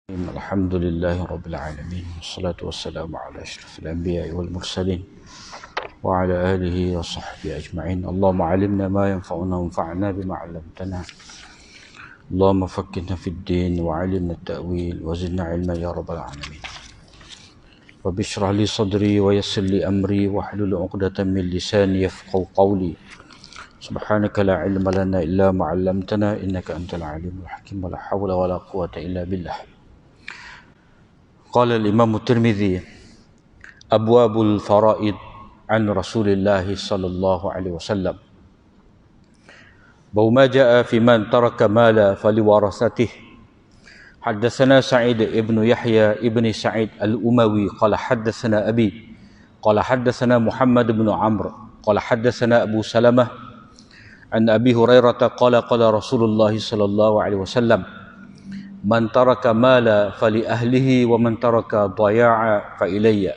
الحمد لله رب العالمين والصلاة والسلام على أشرف الأنبياء والمرسلين وعلى آله وصحبه أجمعين. اللهم علمنا ما ينفعنا وانفعنا بما علمتنا. اللهم فقهنا في الدين وعلمنا التأويل وزدنا علما يا رب العالمين. رب اشرح لي صدري ويسر لي أمري واحلل عقدة من لساني يفقهوا قولي. سبحانك لا علم لنا إلا ما علمتنا إنك أنت العليم الحكيم ولا حول ولا قوة إلا بالله. قال الإمام الترمذي: أبواب الفرائض عن رسول الله صلى الله عليه وسلم. باب ما جاء في من ترك مالا فلورثته. حدثنا سعيد ابن يحيى ابن سعيد الأموي قال حدثنا أبي قال حدثنا محمد بن عمرو قال حدثنا أبو سلمة عن أبي هريرة قال قال رسول الله صلى الله عليه وسلم: من ترك مالا فلأهله ومن ترك ضياعا فإلي.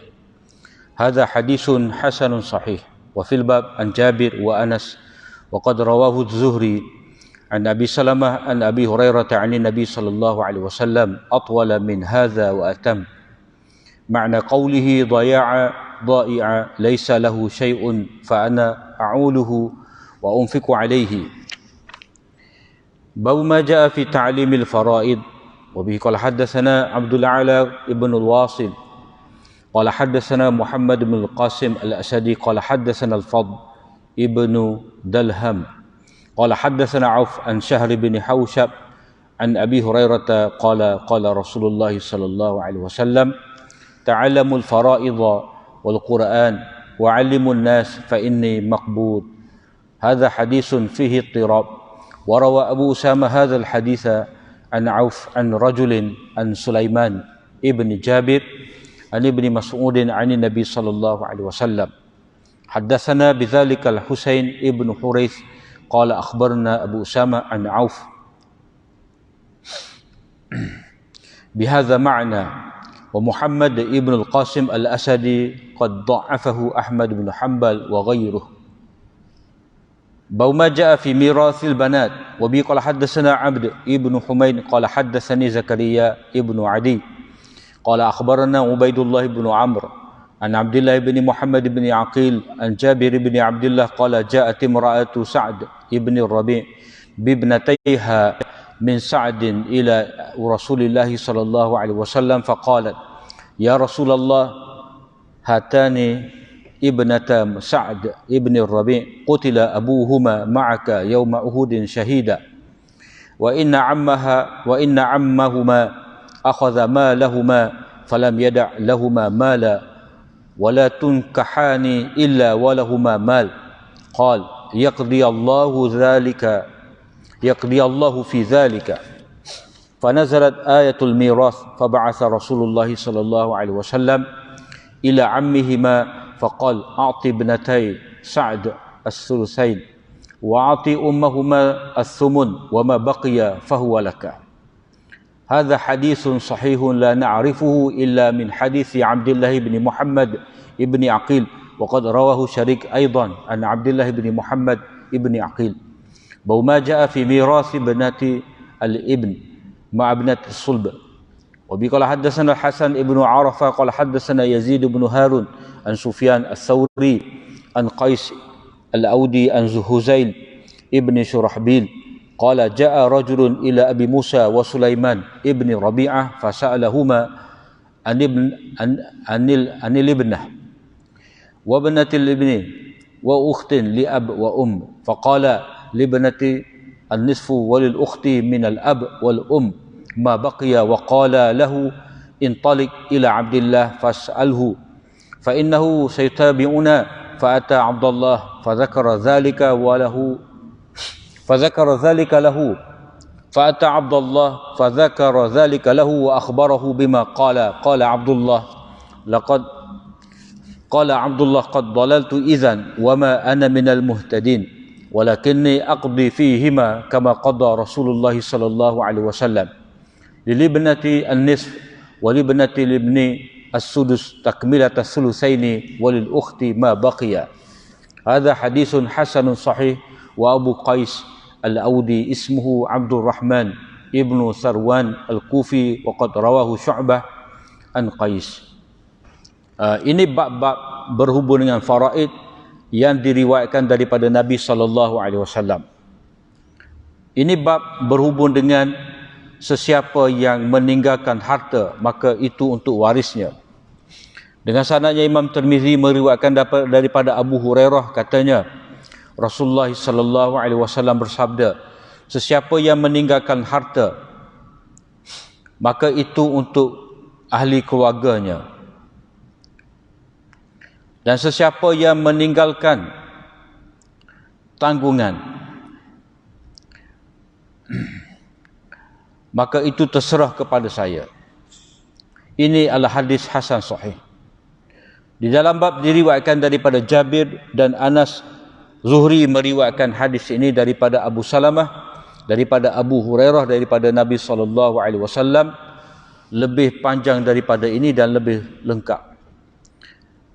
هذا حديث حسن صحيح. وفي الباب عن جابر وأنس وقد رواه الزهري عن أبي سلمة عن أبي هريرة عن النبي صلى الله عليه وسلم أطول من هذا وأتم. معنى قوله ضائع ليس له شيء فأنا أعوله وأنفق عليه. باب ما جاء في تعليم الفرائض. وبه قال حدثنا عبد الأعلى ابن الواصل قال حدثنا محمد بن القاسم الأسدي قال حدثنا الفضل ابن دلهم قال حدثنا عوف عن شهر بن حوشب عن أبي هريرة قال قال رسول الله صلى الله عليه وسلم: تعلموا الفرائض والقرآن وعلموا الناس فإني مقبوض. هذا حديث فيه اضطراب. وروى أبو أسامة هذا الحديث عن عوف عن رجل عن سليمان ابن جابر عن ابن مسعود عن النبي صلى الله عليه وسلم. حدثنا بذلك الحسين ابن حريث قال أخبرنا أبو أسامة عن عوف بهذا معنى. ومحمد ابن القاسم الأسدي قد ضعفه أحمد بن حنبل وغيره. باب ما جاء في ميراث البنات. وبه قال حدثنا عبد ابن حميد قال حدثني زكريا ابن عدي قال أخبرنا عبيد الله بن عمرو عن عبد الله بن محمد بن عقيل عن جابر بن عبد الله قال جاءت امرأة سعد ابن الربيع بابنتيها من سعد إلى رسول الله صلى الله عليه وسلم فقالت: يا رسول الله، هاتان ابنة سعد ابن الربيع قتل أبوهما معك يوم أحد شهيدا، وإن عمهما أخذ مالهما فلم يدع لهما مالا، ولا تنكحان إلا ولهما مال. قال: يقضي الله في ذلك. فنزلت آية الميراث فبعث رسول الله صلى الله عليه وسلم إلى عمهما فقال: أعط ابنتي سعد الثلثين وأعط أمهما الثمن وما بقي فهو لك. هذا حديث صحيح لا نعرفه إلا من حديث عبد الله بن محمد بن عقيل، وقد رواه شريك أيضا عن عبد الله بن محمد بن عقيل. باب ما جاء في ميراث بنات الابن مع ابنة الصلب. وبه قال حدثنا الحسن بن عرفة قال حدثنا يزيد بن هارون عن سفيان الثوري عن قيس الأودي عن هزيل ابن شرحبيل قال جاء رجل إلى أبي موسى وسليمان ابن ربيعة فسألهما عن الابنة وابنة الابن وأخت لأب وأم، فقال: لابنة النصف وللأخت من الأب والأم ما بقي، وقال له: انطلق إلى عبد الله فاسأله فإنه سيتابعنا. فأتى عبد الله فذكر ذلك له وأخبره بما قال. قال عبد الله: قد ضللت إذن وما أنا من المهتدين، ولكني أقضي فيهما كما قضى رسول الله صلى الله عليه وسلم: للابنة النصف ولابنة الابن السدس تكملة الثلثين وللأخت ما بقي. هذا حديث حسن صحيح. وأبو قيس الأودي اسمه عبد الرحمن Ibnu Sarwan Al-Kufi wa qad rawahu Syu'bah an Qais. Ini bab-bab berhubung dengan faraid yang diriwayatkan daripada Nabi sallallahu alaihi wasallam. Ini bab berhubung dengan sesiapa yang meninggalkan harta, maka itu untuk warisnya. Dengan sanadnya Imam Tirmizi meriwayatkan daripada Abu Hurairah, katanya Rasulullah sallallahu alaihi wasallam bersabda, sesiapa yang meninggalkan harta, maka itu untuk ahli keluarganya. Dan sesiapa yang meninggalkan tanggungan, maka itu terserah kepada saya. Ini adalah hadis hasan sahih. Di dalam bab diriwayatkan daripada Jabir dan Anas. Zuhri meriwayatkan hadis ini daripada Abu Salamah, daripada Abu Hurairah, daripada Nabi SAW. Lebih panjang daripada ini dan lebih lengkap.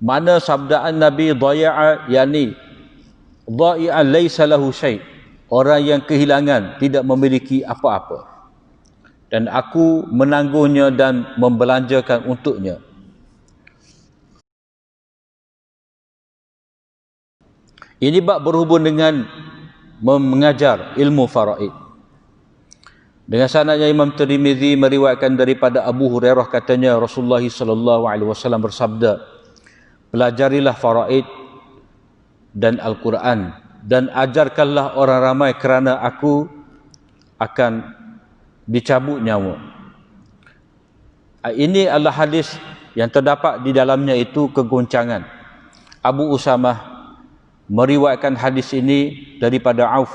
Mana sabdaan Nabi dhaya'a, yani dha'i'a laysa lahu syai', orang yang kehilangan, tidak memiliki apa-apa, dan aku menanggungnya dan membelanjakan untuknya. Ini bab berhubung dengan mengajar ilmu faraid. Dengan sanadnya Imam Tirmizi meriwayatkan daripada Abu Hurairah, katanya Rasulullah SAW bersabda, pelajarilah faraid dan Al-Quran dan ajarkanlah orang ramai, kerana aku akan dicabut nyawa. Ini adalah hadis yang terdapat di dalamnya itu kegoncangan. Abu Usamah meriwayatkan hadis ini daripada Auf,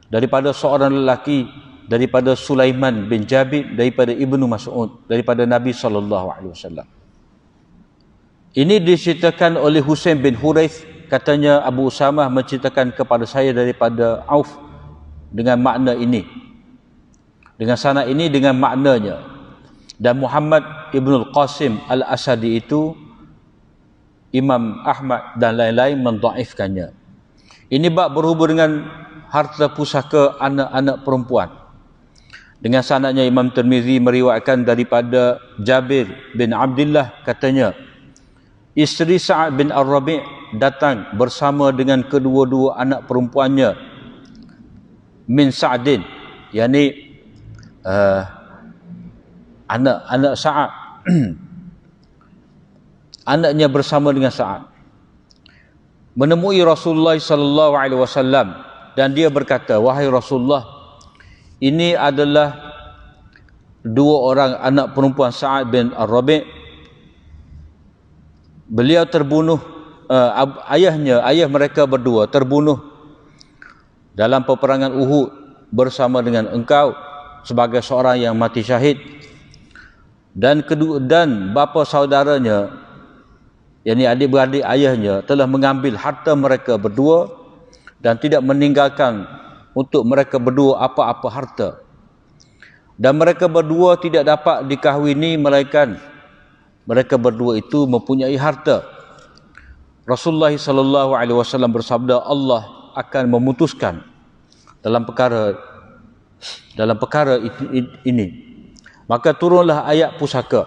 daripada seorang lelaki, daripada Sulaiman bin Jabir, daripada Ibnu Mas'ud, daripada Nabi SAW. Ini diceritakan oleh Husain bin Huraith, katanya Abu Usamah menceritakan kepada saya daripada Auf dengan makna ini, dengan sanad ini, dengan maknanya. Dan Muhammad Ibnul Qasim Al-Asadi itu, Imam Ahmad dan lain-lain mendhaifkannya. Ini bab berhubung dengan harta pusaka anak-anak perempuan. Dengan sanadnya Imam Tirmizi meriwayatkan daripada Jabir bin Abdullah, katanya isteri Sa'ad bin Ar-Rabi' datang bersama dengan kedua-dua anak perempuannya min Sa'din, yakni anak Sa'ad anaknya bersama dengan Sa'ad, menemui Rasulullah sallallahu alaihi wasallam, dan dia berkata, wahai Rasulullah, ini adalah dua orang anak perempuan Sa'ad bin Ar-Rabi'. Beliau terbunuh, ayah mereka berdua terbunuh dalam peperangan Uhud bersama dengan engkau sebagai seorang yang mati syahid. Dan bapa saudaranya, yakni adik-beradik ayahnya, telah mengambil harta mereka berdua dan tidak meninggalkan untuk mereka berdua apa-apa harta. Dan mereka berdua tidak dapat dikahwini melainkan mereka berdua itu mempunyai harta. Rasulullah SAW bersabda, Allah akan memutuskan dalam perkara ini. Maka turunlah ayat pusaka.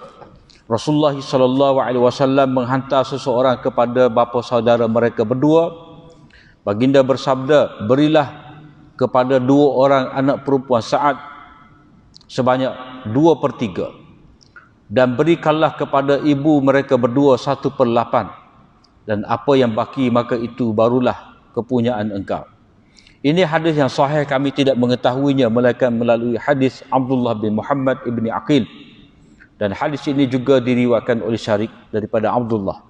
Rasulullah SAW menghantar seseorang kepada bapa saudara mereka berdua. Baginda bersabda, berilah kepada dua orang anak perempuan Sa'ad sebanyak 2/3, dan berikanlah kepada ibu mereka berdua 1/8, dan apa yang baki maka itu barulah kepunyaan engkau. Ini hadis yang sahih, kami tidak mengetahuinya melainkan melalui hadis Abdullah bin Muhammad ibni Aqil, dan hadis ini juga diriwayatkan oleh Syarik daripada Abdullah.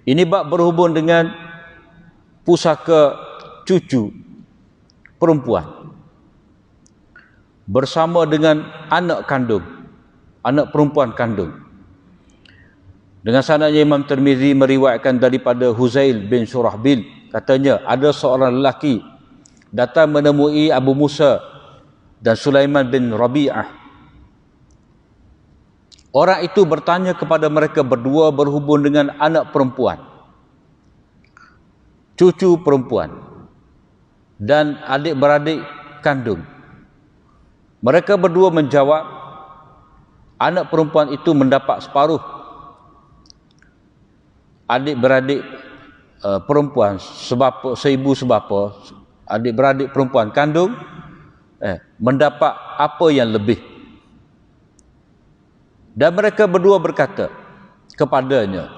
Ini bab berhubung dengan pusaka cucu perempuan bersama dengan anak kandung, anak perempuan kandung. Dengan sanadnya Imam Tirmizi meriwayatkan daripada Huzail bin Surahbil, katanya ada seorang lelaki datang menemui Abu Musa dan Sulaiman bin Rabi'ah. Orang itu bertanya kepada mereka berdua berhubung dengan anak perempuan, cucu perempuan dan adik-beradik kandung. Mereka berdua menjawab, anak perempuan itu mendapat separuh. Adik-beradik perempuan seibu sebapa, adik-beradik perempuan kandung mendapat apa yang lebih. Dan mereka berdua berkata kepadanya,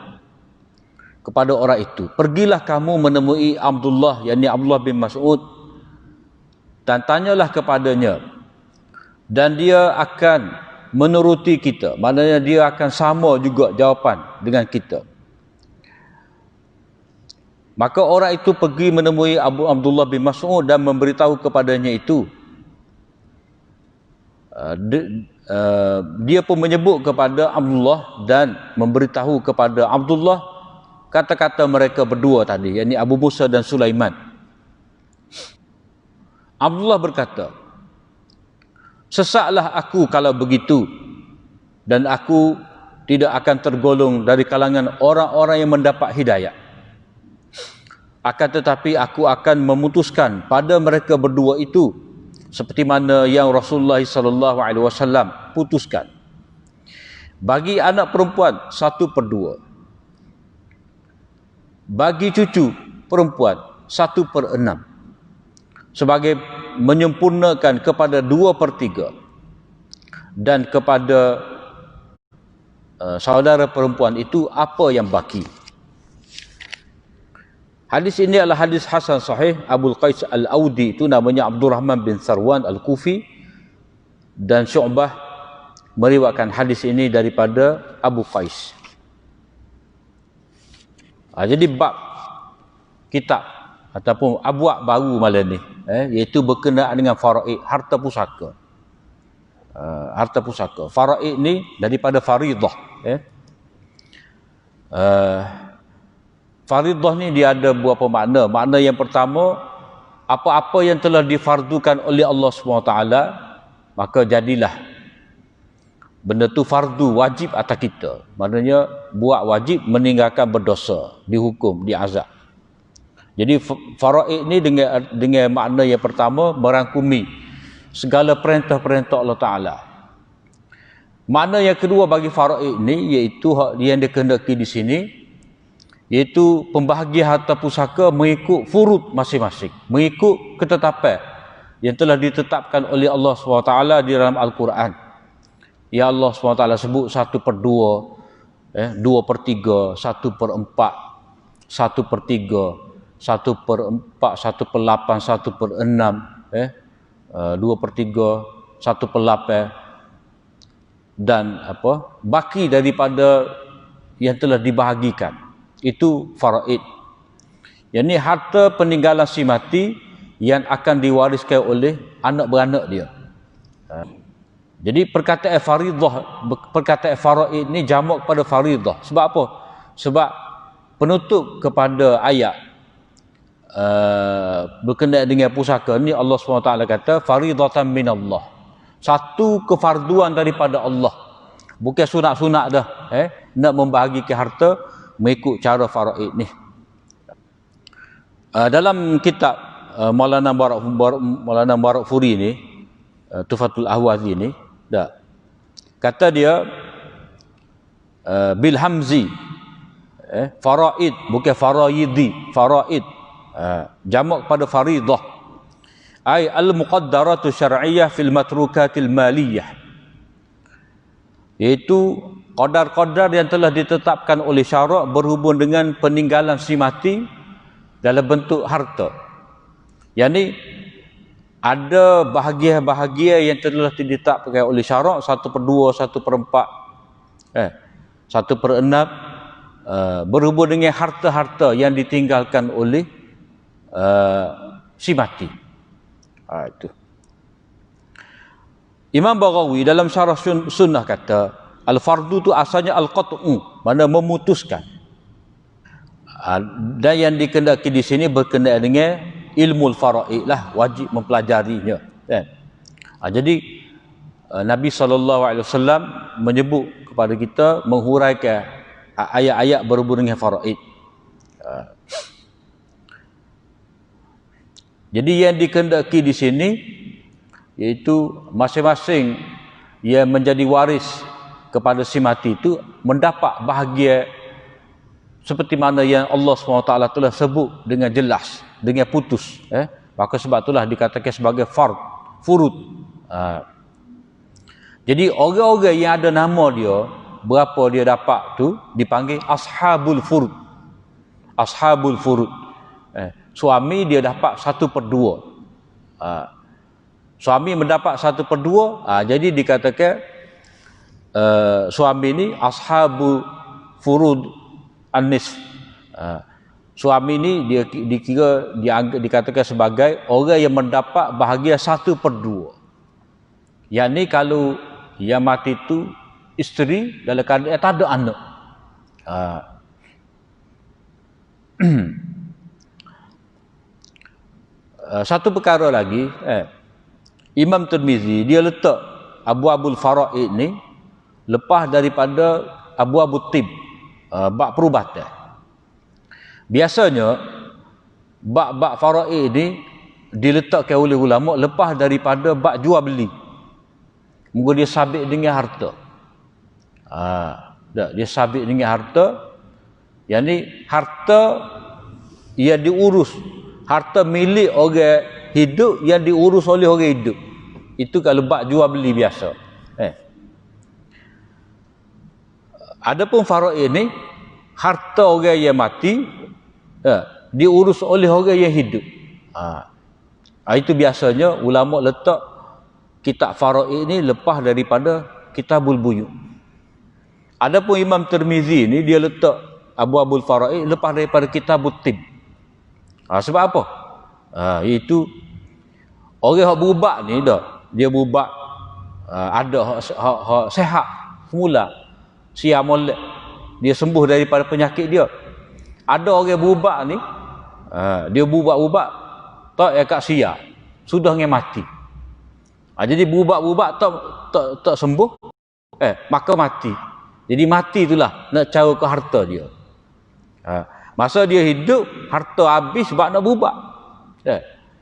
kepada orang itu, pergilah kamu menemui Abdullah, yakni Abdullah bin Mas'ud, dan tanyalah kepadanya, dan dia akan menuruti kita, maknanya dia akan sama juga jawapan dengan kita. Maka orang itu pergi menemui Abdullah bin Mas'ud dan memberitahu kepadanya itu. Dia pun menyebut kepada Abdullah dan memberitahu kepada Abdullah kata-kata mereka berdua tadi, yakni Abu Musa dan Sulaiman. Abdullah berkata, sesaklah aku kalau begitu, dan aku tidak akan tergolong dari kalangan orang-orang yang mendapat hidayah. Akan tetapi aku akan memutuskan pada mereka berdua itu seperti mana yang Rasulullah SAW putuskan. Bagi anak perempuan 1/2, bagi cucu perempuan 1/6, sebagai menyempurnakan kepada 2/3, dan kepada saudara perempuan itu apa yang baki. Hadis ini adalah hadis hasan sahih. Abul Qais Al-Audi itu namanya Abdurrahman bin Sarwan Al-Kufi, dan Syu'bah meriwayatkan hadis ini daripada Abu Qais. Jadi bab kitab ataupun abwab baru malam ni, iaitu berkenaan dengan faraid, harta pusaka. Harta pusaka. Faraid ni daripada faridah. Faridah ni dia ada beberapa makna. Makna yang pertama, apa-apa yang telah difardukan oleh Allah SWT, maka jadilah benda tu fardu, wajib atas kita. Maknanya buat wajib, meninggalkan berdosa, dihukum, diazab. Jadi faraid ni dengan makna yang pertama merangkumi segala perintah-perintah Allah Ta'ala. Makna yang kedua bagi faraid ni, iaitu yang dikehendaki di sini, iaitu pembahagian harta pusaka mengikut furud masing-masing, mengikut ketetapan yang telah ditetapkan oleh Allah SWT di dalam Al-Quran. Ya Allah SWT sebut 1/2, 2/3, 1/4, 1/3, 1/4, 1/8, 1/6, 2/3, 1/8, dan baki daripada yang telah dibahagikan. Itu faraid. Yang ni harta peninggalan si mati yang akan diwariskan oleh anak beranak dia. Jadi perkataan faraid ni jamak kepada faridah. Sebab apa? Sebab penutup kepada ayat berkenaan dengan pusaka ni, Allah SWT kata faridatan minallah, satu kefarduan daripada Allah, bukan sunat-sunat dah. Nak membahagikan harta mengikut cara faraid ni. Dalam kitab Maulana Barak Furi ni, Tufatul Ahwazi ni, kata dia bil hamzi, faraid, bukan faraidi, faraid, jamak pada faridah, ay al muqaddaratu syar'iyyah fil matrukatil maliyah, iaitu qadar-qadar yang telah ditetapkan oleh syarak berhubung dengan peninggalan si mati dalam bentuk harta. Yang ni ada bahagian-bahagian yang telah ditetapkan oleh syarak, 1/2, 1/4, 1/6, berhubung dengan harta-harta yang ditinggalkan oleh si mati. Itu. Imam Baghawi dalam syarah sunnah kata, al-fardu tu asalnya al-qat'u, mana memutuskan. Dan yang dikehendaki di sini berkenaan dengan ilmu faraid lah, wajib mempelajarinya. Jadi Nabi SAW menyebut kepada kita, menghuraikan ayat-ayat berhubung dengan faraid. Jadi yang dikehendaki di sini iaitu masing-masing yang menjadi waris kepada si mati itu mendapat bahagia seperti mana yang Allah SWT telah sebut dengan jelas, dengan putus. Maka sebab itulah dikatakan sebagai furud. Jadi orang-orang yang ada nama dia, berapa dia dapat tu dipanggil ashabul furud. Ashabul furud. Suami dia dapat 1/2. Suami mendapat 1/2. Jadi dikatakan suami ni ashabu furud an-nisf. Suami ni dia dikira dikatakan sebagai orang yang mendapat bahagia 1/2. Yang ni kalau yang mati tu isteri dalam keadaan tak ada anak. Satu perkara lagi, Imam Tirmizi dia letak abwabul faraid ni lepas daripada abwabut tib, bab perubatan. Biasanya bab faraid ni diletakkan oleh ulama lepas daripada bab jual beli. Mungkin dia sabit dengan harta. Dia sabit dengan harta. Yang ni harta yang diurus, harta milik orang hidup yang diurus oleh orang hidup. Itu kalau bab jual beli biasa. Adapun faraid ni harta orang yang mati diurus oleh orang yang hidup. Itu biasanya ulama letak kitab faraid ni lepas daripada kitabul buyut. Adapun Imam Tirmizi ni dia letak abwabul faraid lepas daripada kitabut tib. Sebab apa? Itu orang yang berubah ni dah, dia berubah ada hak sihat semula, siam molek, dia sembuh daripada penyakit dia. Ada orang berubah ni dia berubah tak kat sia, sudah dengan mati. Jadi berubah tak sembuh, maka mati. Jadi mati itulah nak cara ke harta dia. Masa dia hidup, harta habis sebab nak berubah.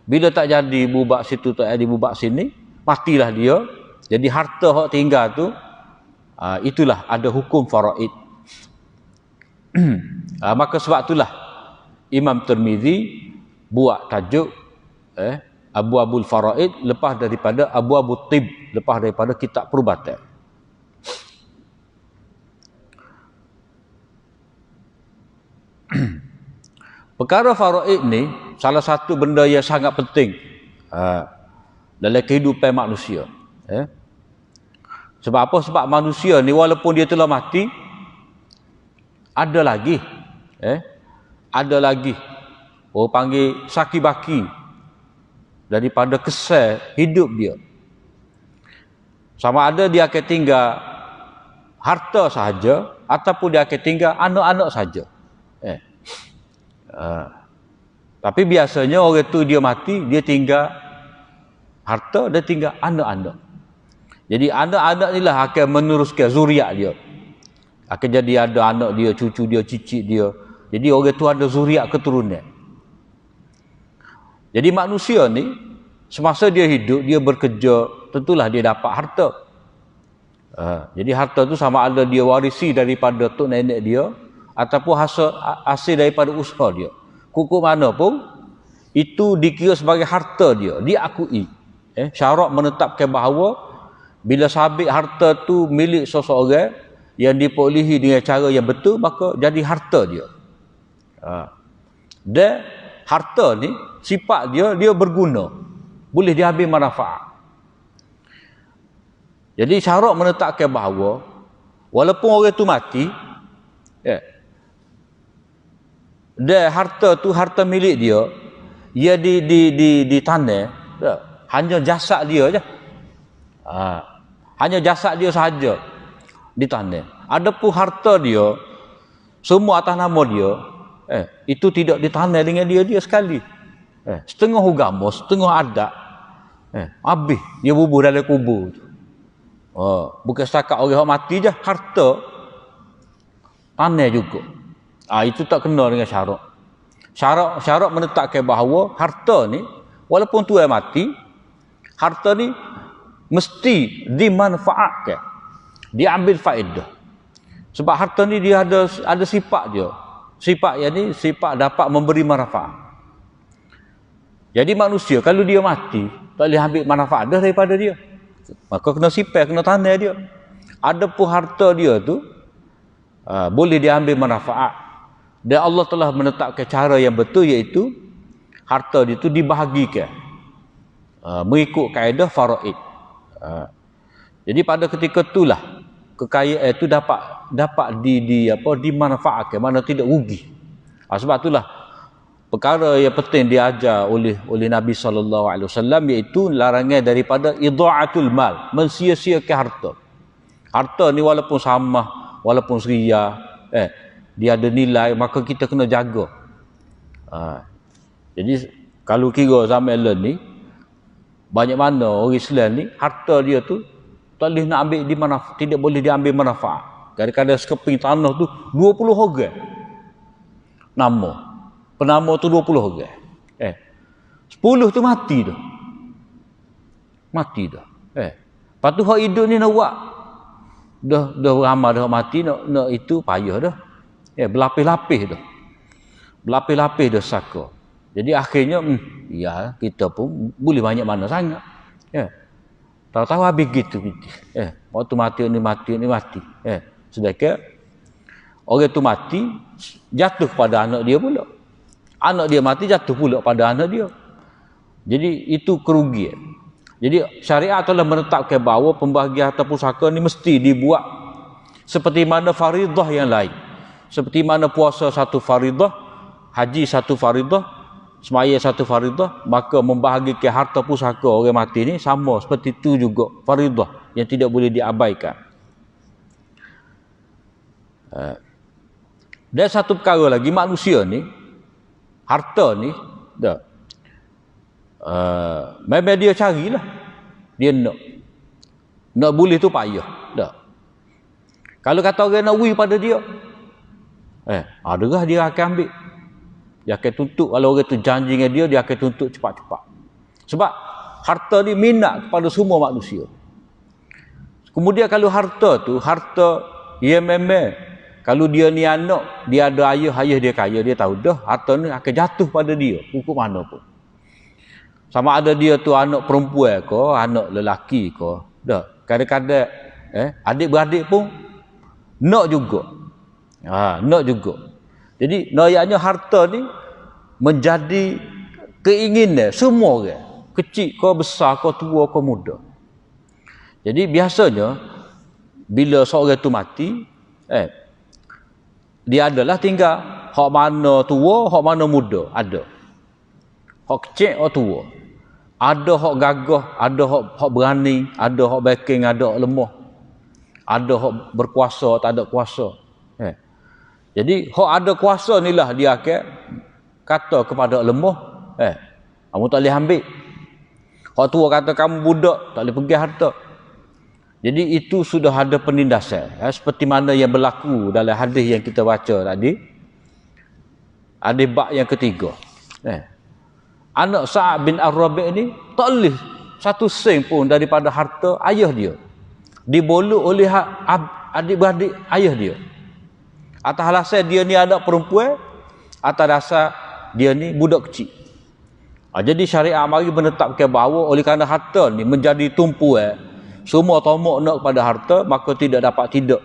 Bila tak jadi berubah situ, tak jadi berubah sini, matilah dia. Jadi harta hak tinggal tu, itulah ada hukum faraid. Maka sebab itulah Imam Tirmizi buat tajuk abwabul faraid lepas daripada abwabut tib, lepas daripada kitab perubatan. Perkara faraid ni salah satu benda yang sangat penting dalam kehidupan manusia. Sebab apa? Sebab manusia ni walaupun dia telah mati, ada lagi orang panggil saki-baki daripada kesan hidup dia. Sama ada dia akan tinggal harta sahaja ataupun dia akan tinggal anak-anak sahaja. Tapi biasanya orang tu dia mati, dia tinggal harta, dia tinggal anak-anak. Jadi anak-anak inilah akan meneruskan zuriat dia. Akan jadi ada anak dia, cucu dia, cicit dia. Jadi orang tu ada zuriat keturunan. Jadi manusia ni semasa dia hidup, dia bekerja, tentulah dia dapat harta. Jadi harta tu sama ada dia warisi daripada tok nenek dia ataupun hasil daripada usaha dia. Hukum mana pun itu dikira sebagai harta dia, diakui. Syarat menetapkan bahawa bila sabit harta tu milik seseorang yang diperolehi dengan cara yang betul, maka jadi harta dia. Dan harta ni sifat dia berguna, boleh diambil manfaat. Jadi syarat menetapkan bahawa walaupun orang tu mati, dan harta tu harta milik dia, ia di tanah, hanya jasad dia je. Hanya jasad dia sahaja di tanah. Adapun harta dia semua atas nama dia, itu tidak ditanam dengan dia sekali. Setengah agama, setengah adat, habis dia bubuh dalam kubur tu. Bukan setakat orang yang mati je, harta tanah juga. Itu tak kena dengan syarat. Syarat menetapkan bahawa harta ni walaupun tuan mati, harta ni mesti dimanfaatkan, diambil faedah. Sebab harta ni dia ada sifat dia. Sifat yang ni sifat dapat memberi manfaat. Jadi manusia kalau dia mati, tak boleh ambil manfaat dah daripada dia. Maka kena sifat, kena tanah dia. Adapun harta dia tu boleh diambil manfaat. Dan Allah telah menetapkan cara yang betul, iaitu harta itu dibahagikan mengikut kaedah faraid. Jadi pada ketika itulah kekayaan itu dapat dimanfaatkan, mana tidak rugi. Sebab itulah perkara yang penting diajar oleh Nabi SAW, iaitu larangan daripada idha'atul mal, mensia-siakan harta. Harta ni walaupun sama, walaupun seria, dia ada nilai, maka kita kena jaga. Jadi kalau kira zaman ni, banyak mana orang Islam ni harta dia tu tak boleh nak ambil tidak boleh diambil manfaat. Kadang-kadang sekeping tanah tu 20 orang. Nama penama tu 20 orang. 10 tu mati dah. Lepas tu hak hidup ni nak buat dah ramai dah mati, nak itu payah dah. Berlapis-lapis dah saka. Jadi akhirnya kita pun boleh banyak mana sangat. Tahu-tahu habis gitu. Waktu mati. Sedangkan orang tu mati jatuh kepada anak dia pula. Anak dia mati jatuh pula pada anak dia. Jadi itu kerugian. Jadi syariat telah menetapkan bahawa pembahagian harta pusaka ni mesti dibuat seperti mana faridah yang lain. Seperti mana puasa satu faridah, haji satu faridah, semaya satu faridah, maka membahagikan harta pusaka orang mati ni sama seperti itu juga faridah yang tidak boleh diabaikan. Dan satu perkara lagi, manusia ni harta ni memang dia carilah, dia nak boleh tu payah dah. Kalau kata orang nak wui pada dia, adakah dia akan ambil, dia akan tuntut. Kalau orang tu janji dengan dia akan tuntut cepat-cepat. Sebab harta ni minat kepada semua manusia. Kemudian kalau harta yang memang, kalau dia ni anak, dia ada ayah dia kaya, dia tahu dah harta ni akan jatuh pada dia hukum mana pun. Sama ada dia tu anak perempuan ke, anak lelaki ke, dah. Kadang-kadang adik-beradik pun nak juga. Nak juga. Jadi noyaknya harta ni menjadi keinginan semua orang, kecil ke besar ke tua ke muda. Jadi biasanya bila seorang tu mati, dia adalah tinggal hak mana tua, hak mana muda, ada. Hak kecil, hak tua. Ada hak gagah, ada hak berani, ada hak backing, ada hak lemah. Ada hak berkuasa, tak ada kuasa. Jadi hak ada kuasa inilah dia akan kata kepada lemah, kamu tak boleh ambil. Hak tua kata kamu budak, tak boleh pergi harta. Jadi itu sudah ada penindasan, seperti mana yang berlaku dalam hadis yang kita baca tadi. Hadis bab yang ketiga. Anak Sa'ad bin Ar-Rabi' ni tak boleh satu sen pun daripada harta ayah dia. Dibolok oleh adik-beradik ayah dia. Atas alasan dia ni anak perempuan, atas dasar dia ni budak kecil. Jadi syariat mari menetapkan bahawa oleh kerana harta ni menjadi tumpuan, semua tomok nak kepada harta, maka tidak dapat tidak.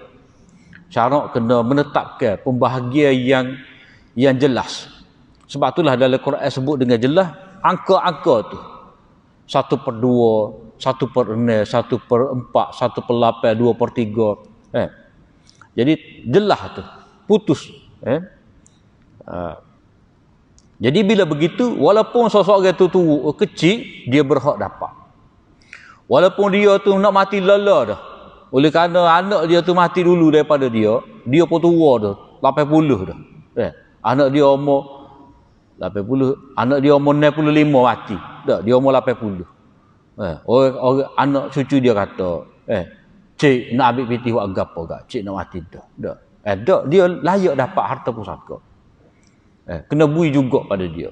Syarak kena menetapkan pembahagian yang jelas. Sebab itulah dalam Quran sebut dengan jelas angka-angka tu. 1/2, 1/6, 1/4, 1/8, 2/3. Jadi jelas tu, putus. Jadi bila begitu, walaupun seseorang tu kecil, dia berhak dapat. Walaupun dia tu nak mati lala dah. Oleh kerana anak dia tu mati dulu daripada dia pun tua dah, 80 dah. Anak dia umur 80, anak dia umur 65 mati. Dah, dia umur 80. Orang anak cucu dia kata, cik nak ambil piti buat gapo gak? Cik nak mati dah. Dah. Dah, dia layak dapat harta pusaka. Kena bui juga pada dia.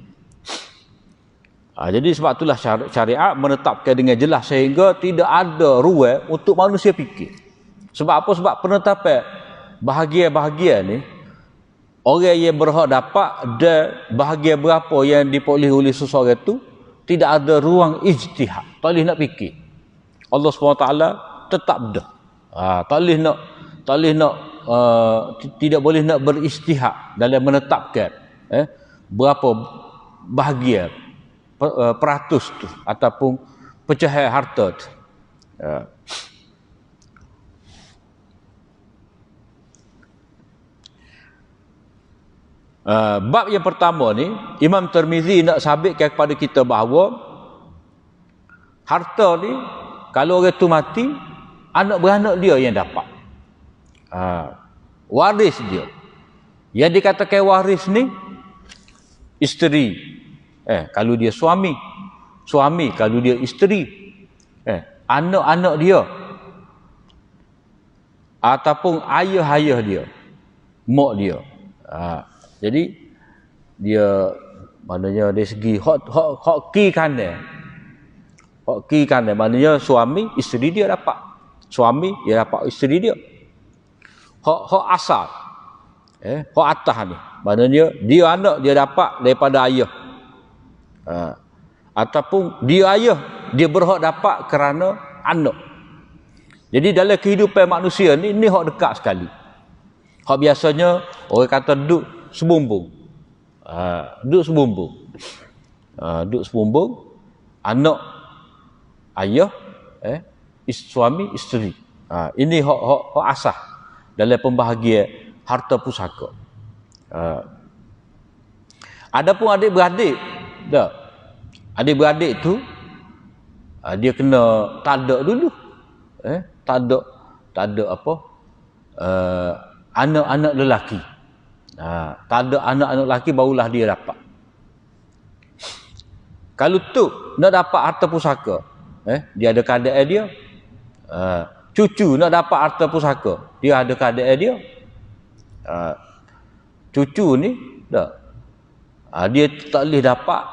Jadi sebab itulah syariat menetapkan dengan jelas sehingga tidak ada ruang untuk manusia fikir. Sebab apa? Sebab penetapan bahagian-bahagian ni, orang yang berhak dapat dan bahagian berapa yang diperoleh oleh seseorang itu, tidak ada ruang ijtihad. Tak boleh nak fikir. Allah SWT tetap dah. Tidak boleh nak beristihad dalam menetapkan berapa bahagian peratus tu ataupun pecahan harta tu. Bab yang pertama ni, Imam Tirmizi nak sabitkan kepada kita bahawa harta ni kalau orang tu mati, anak beranak dia yang dapat. Waris dia. Yang dikatakan waris ni isteri. Kalau dia suami kalau dia isteri. Anak-anak dia ataupun ayah-ayah dia, mak dia. Jadi dia maknanya dari segi hak kiri kanan. Hak kiri kanan maknanya suami, isteri dia dapat. Suami dia dapat isteri dia. Hak asal. Hak atas ni. Maknanya dia anak dia dapat daripada ayah. Ataupun dia ayah dia berhak dapat kerana anak. Jadi dalam kehidupan manusia ni hak dekat sekali. Hak biasanya orang kata duduk sebumbung. Duduk sebumbung. Duduk sebumbung, anak, ayah, suami, isteri. Ini hak asas dalam pembahagian harta pusaka. Adapun adik-beradik, adik-beradik tu dia kena tadak dulu. Tadak apa? Anak-anak lelaki. Tak ada anak-anak lelaki barulah dia dapat. Kalau tu nak dapat harta pusaka, dia ada keadaan dia. Cucu nak dapat harta pusaka, dia ada keadaan dia. Cucu ni dia tak boleh dapat,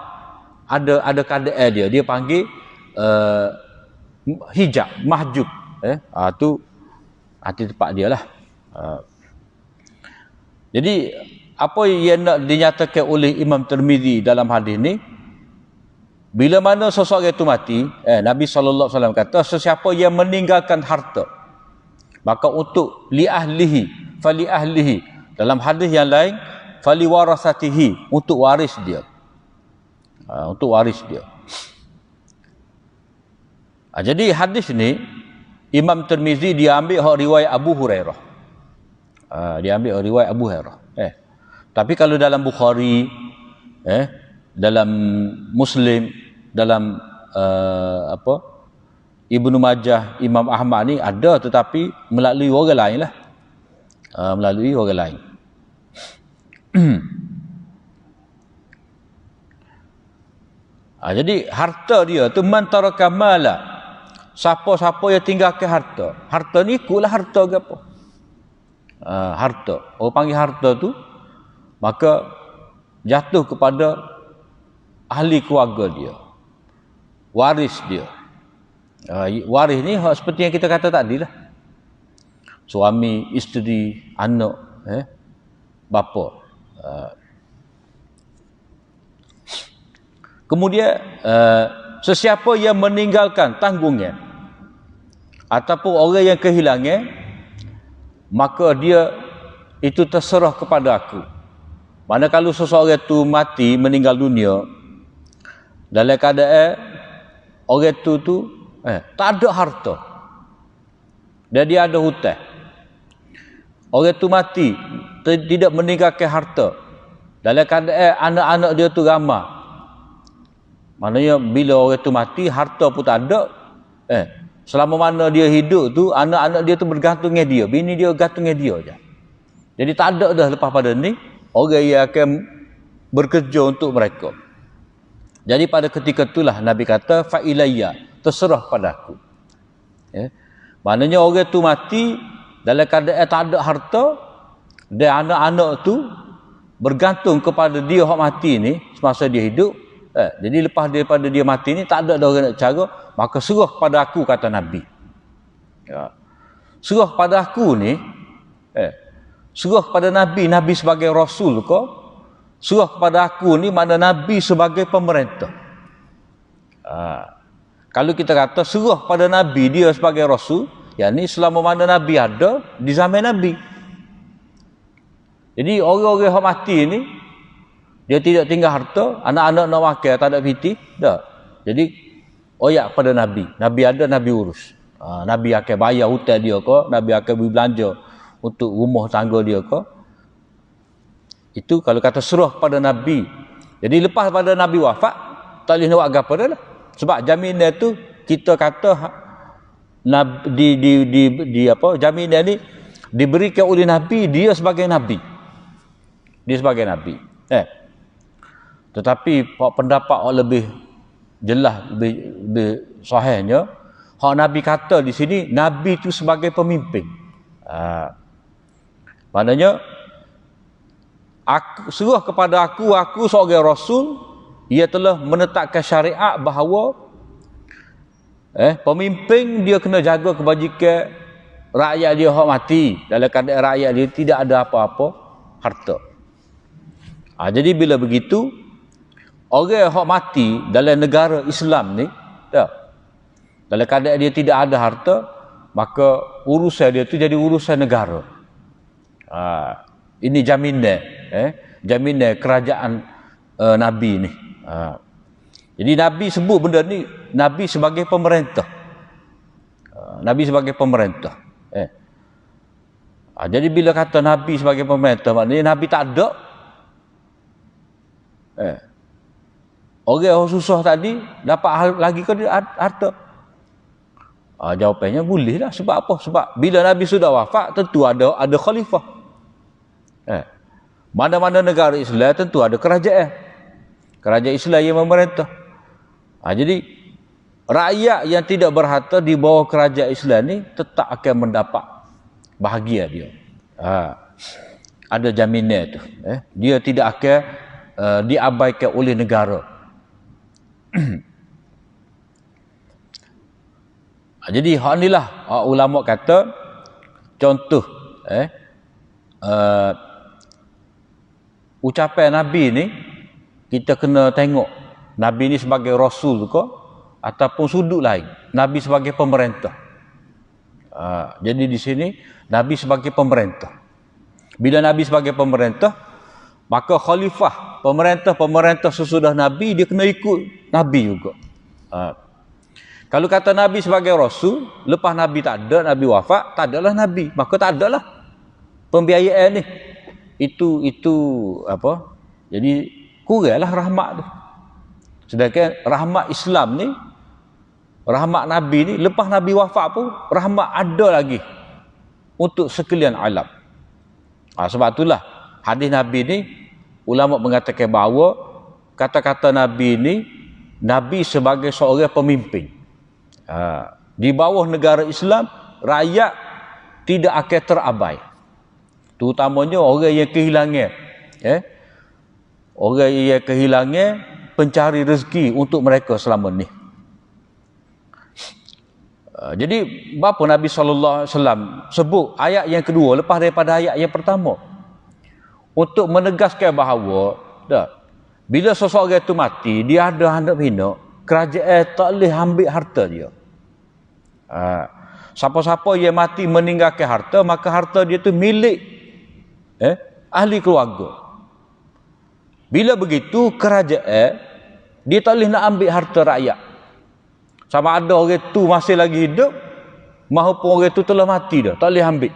ada keadaan dia. Dia panggil hijab, mahjub. Tu hati tempat dia lah. Jadi apa yang nak dinyatakan oleh Imam Tirmizi dalam hadis ni, bila mana seseorang itu mati, Nabi SAW kata, sesiapa yang meninggalkan harta, maka untuk li ahlihi, fali ahlihi. Dalam hadis yang lain, fali warasatihi, untuk waris dia. Untuk waris dia. Jadi hadis ni Imam Tirmizi dia ambil riwayat Abu Hurairah. Dia ambil riwayat Abu Hurairah. Tapi kalau dalam Bukhari, dalam Muslim, dalam Ibnu Majah, Imam Ahmad ni ada, tetapi melalui orang lain lah. Melalui orang lain. Jadi harta dia tu man taraka mala. Siapa-siapa yang tinggalkan harta. Harta ni ikutlah harta ke apa? Harta. Orang panggil harta tu, maka jatuh kepada ahli keluarga dia. Waris dia. Waris ni seperti yang kita kata tadi lah. Suami, isteri, anak, bapa. Kemudian sesiapa yang meninggalkan tanggungan ataupun orang yang kehilangan, maka dia itu terserah kepada aku. Mana kalau seseorang itu mati, meninggal dunia, dalam keadaan orang itu tak ada harta dan dia ada hutang. Orang itu mati, tidak meninggalkan harta, dalam keadaan anak-anak dia tu ramai. Maknanya bila orang itu mati, harta pun tak ada. Selama mana dia hidup tu, anak-anak dia tu bergantung dengan dia. Bini dia bergantung dengan dia je. Jadi tak ada dah lepas pada ni orang yang akan bekerja untuk mereka. Jadi pada ketika itulah Nabi kata, fa ilayya, terserah padaku. Maknanya orang tu mati dalam keadaan tak ada harta, dan anak-anak tu bergantung kepada dia hak mati ni semasa dia hidup. Jadi lepas daripada dia mati ni tak ada orang nak cara, maka serah pada aku, kata Nabi. Ya. Serah pada aku ni, serah pada Nabi, Nabi sebagai Rasul ke, serah pada aku ni mana Nabi sebagai pemerintah. Kalau kita kata serah pada Nabi dia sebagai Rasul, yang ni selama mana Nabi ada, di zaman Nabi. Jadi orang-orang yang mati ni, dia tidak tinggal harta, anak-anak nak makan, tak ada piti, dah. Jadi oyak pada Nabi. Nabi ada, Nabi urus. Nabi akan bayar hutang dia ke, Nabi akan beri belanja untuk rumah tangga dia ke. Itu kalau kata serah pada Nabi. Jadi lepas pada Nabi wafat, tak boleh nak buat apa dah lah. Sebab jaminan tu kita kata jaminan ni diberikan oleh Nabi, dia sebagai Nabi. Dia sebagai Nabi. Tetapi pendapat orang lebih jelas, lebih sahihnya, hak Nabi kata di sini, Nabi itu sebagai pemimpin. Maknanya, serah kepada aku sebagai Rasul, ia telah menetapkan syariat bahawa pemimpin dia kena jaga kebajikan rakyat dia hak mati, dalam keadaan rakyat dia tidak ada apa-apa harta. Jadi bila begitu, orang yang mati dalam negara Islam ni, dalam keadaan dia tidak ada harta, maka urusan dia tu jadi urusan negara. Ini jaminan, jaminan kerajaan Nabi ni. Jadi Nabi sebut benda ni, Nabi sebagai pemerintah. Nabi sebagai pemerintah. Jadi bila kata Nabi sebagai pemerintah, maknanya Nabi tak ada. Orang yang susah tadi dapat lagi ke harta? Jawapannya boleh lah. Sebab apa? Sebab bila Nabi sudah wafat, tentu ada khalifah. Mana-mana negara Islam tentu ada kerajaan. Kerajaan Islam yang memerintah. Jadi rakyat yang tidak berharta di bawah kerajaan Islam ni tetap akan mendapat bahagia dia. Ada jaminan tu. Dia tidak akan diabaikan oleh negara. Jadi hak inilah ulama kata contoh ucapan Nabi ni, kita kena tengok Nabi ni sebagai Rasul ke ataupun sudut lain, Nabi sebagai pemerintah. Jadi di sini Nabi sebagai pemerintah. Bila Nabi sebagai pemerintah, maka khalifah, pemerintah sesudah Nabi, dia kena ikut Nabi juga. Kalau kata Nabi sebagai Rasul, lepas Nabi tak ada, Nabi wafat, tak adalah Nabi, maka tak adalah pembiayaan ni. Itu apa? Jadi kuranglah rahmat tu. Sedangkan rahmat Islam ni, rahmat Nabi ni, lepas Nabi wafat pun rahmat ada lagi untuk sekalian alam. Sebab itulah hadis Nabi ni, ulama mengatakan bahawa kata-kata Nabi ni, Nabi sebagai seorang pemimpin. Di bawah negara Islam, rakyat tidak akan terabai. Terutamanya orang yang kehilangan, orang yang kehilangan pencari rezeki untuk mereka selama ni. Jadi bapa Nabi SAW sebut ayat yang kedua lepas daripada ayat yang pertama, untuk menegaskan bahawa bila seseorang itu mati, dia ada hendak bina, kerajaan tak boleh ambil harta dia. Siapa-siapa yang mati meninggalkan harta, maka harta dia tu milik ahli keluarga. Bila begitu, kerajaan dia tak boleh nak ambil harta rakyat. Sama ada orang tu masih lagi hidup maupun orang tu telah mati dah, tak boleh ambil.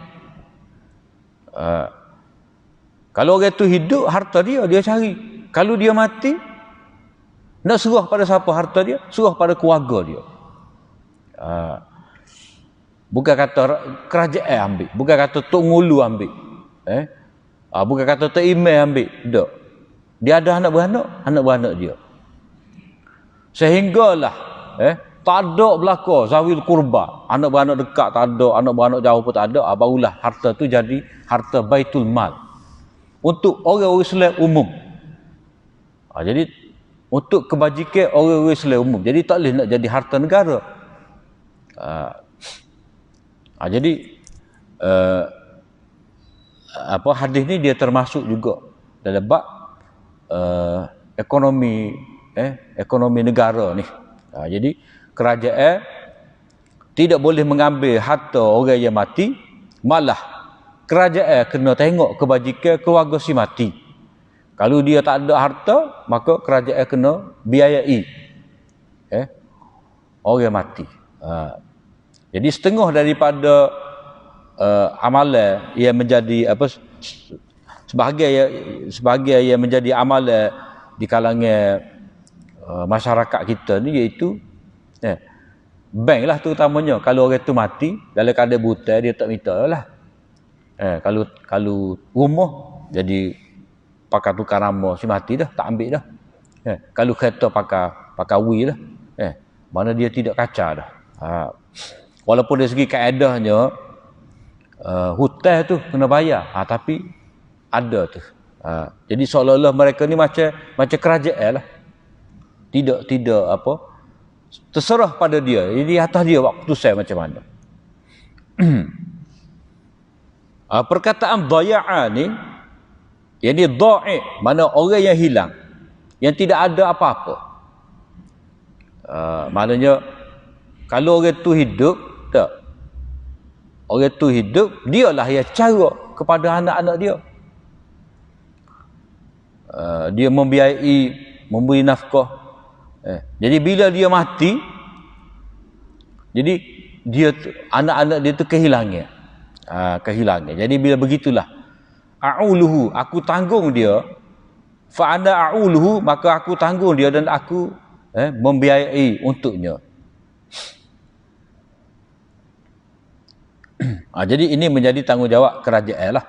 Kalau orang tu hidup, harta dia cari. Kalau dia mati, nak serah pada siapa harta dia? Serah pada keluarga dia. Bukan kata kerajaan ambil, bukan kata Tok Ngulu ambil, bukan kata Tok Imam ambil. Tak. Dia ada anak-beranak dia. Sehinggalah tak ada belaka zawil kurba, anak-beranak dekat tak ada, anak-beranak jauh pun tak ada, barulah harta tu jadi harta baitul mal untuk orang-orang Islam umum. Jadi untuk kebajikan orang-orang selain umum. Jadi tak boleh nak jadi harta negara. Jadi hadis ni dia termasuk juga dalam bab ekonomi negara ni. Jadi kerajaan tidak boleh mengambil harta orang yang mati, malah kerajaan kena tengok kebajikan keluarga si mati. Kalau dia tak ada harta, maka kerajaan kena biayai orang mati. Jadi setengah daripada amalan yang menjadi sebahagian yang menjadi amalan di kalangan masyarakat kita ni, iaitu bank lah terutamanya. Kalau orang tu mati dalam keadaan buta, dia tak minta lah. Kalau rumah jadi pakai tukar nama si mati dah, tak ambil dah. Kalau kereta pakai wheel dah. Mana dia tidak kaca dah. Walaupun dari segi kaedahnya hutang tu kena bayar, tapi ada tu. Jadi seolah-olah mereka ni macam kerajaan lah. Tidak terserah pada dia. Jadi atas dia buat keputusan macam mana. Perkataan dhaya'a ni, yang ni dha'i, mana orang yang hilang, yang tidak ada apa-apa. Maknanya kalau orang tu hidup, tak, orang tu hidup, dialah yang cara kepada anak-anak dia. Dia membiayai, memberi nafkah. Jadi bila dia mati, jadi dia anak-anak dia tu kehilangan. Kehilangan. Jadi bila begitulah, a'uluhu, aku tanggung dia, fa ana a'uluhu, maka aku tanggung dia dan aku membiayai untuknya. Jadi ini menjadi tanggungjawab kerajaan lah.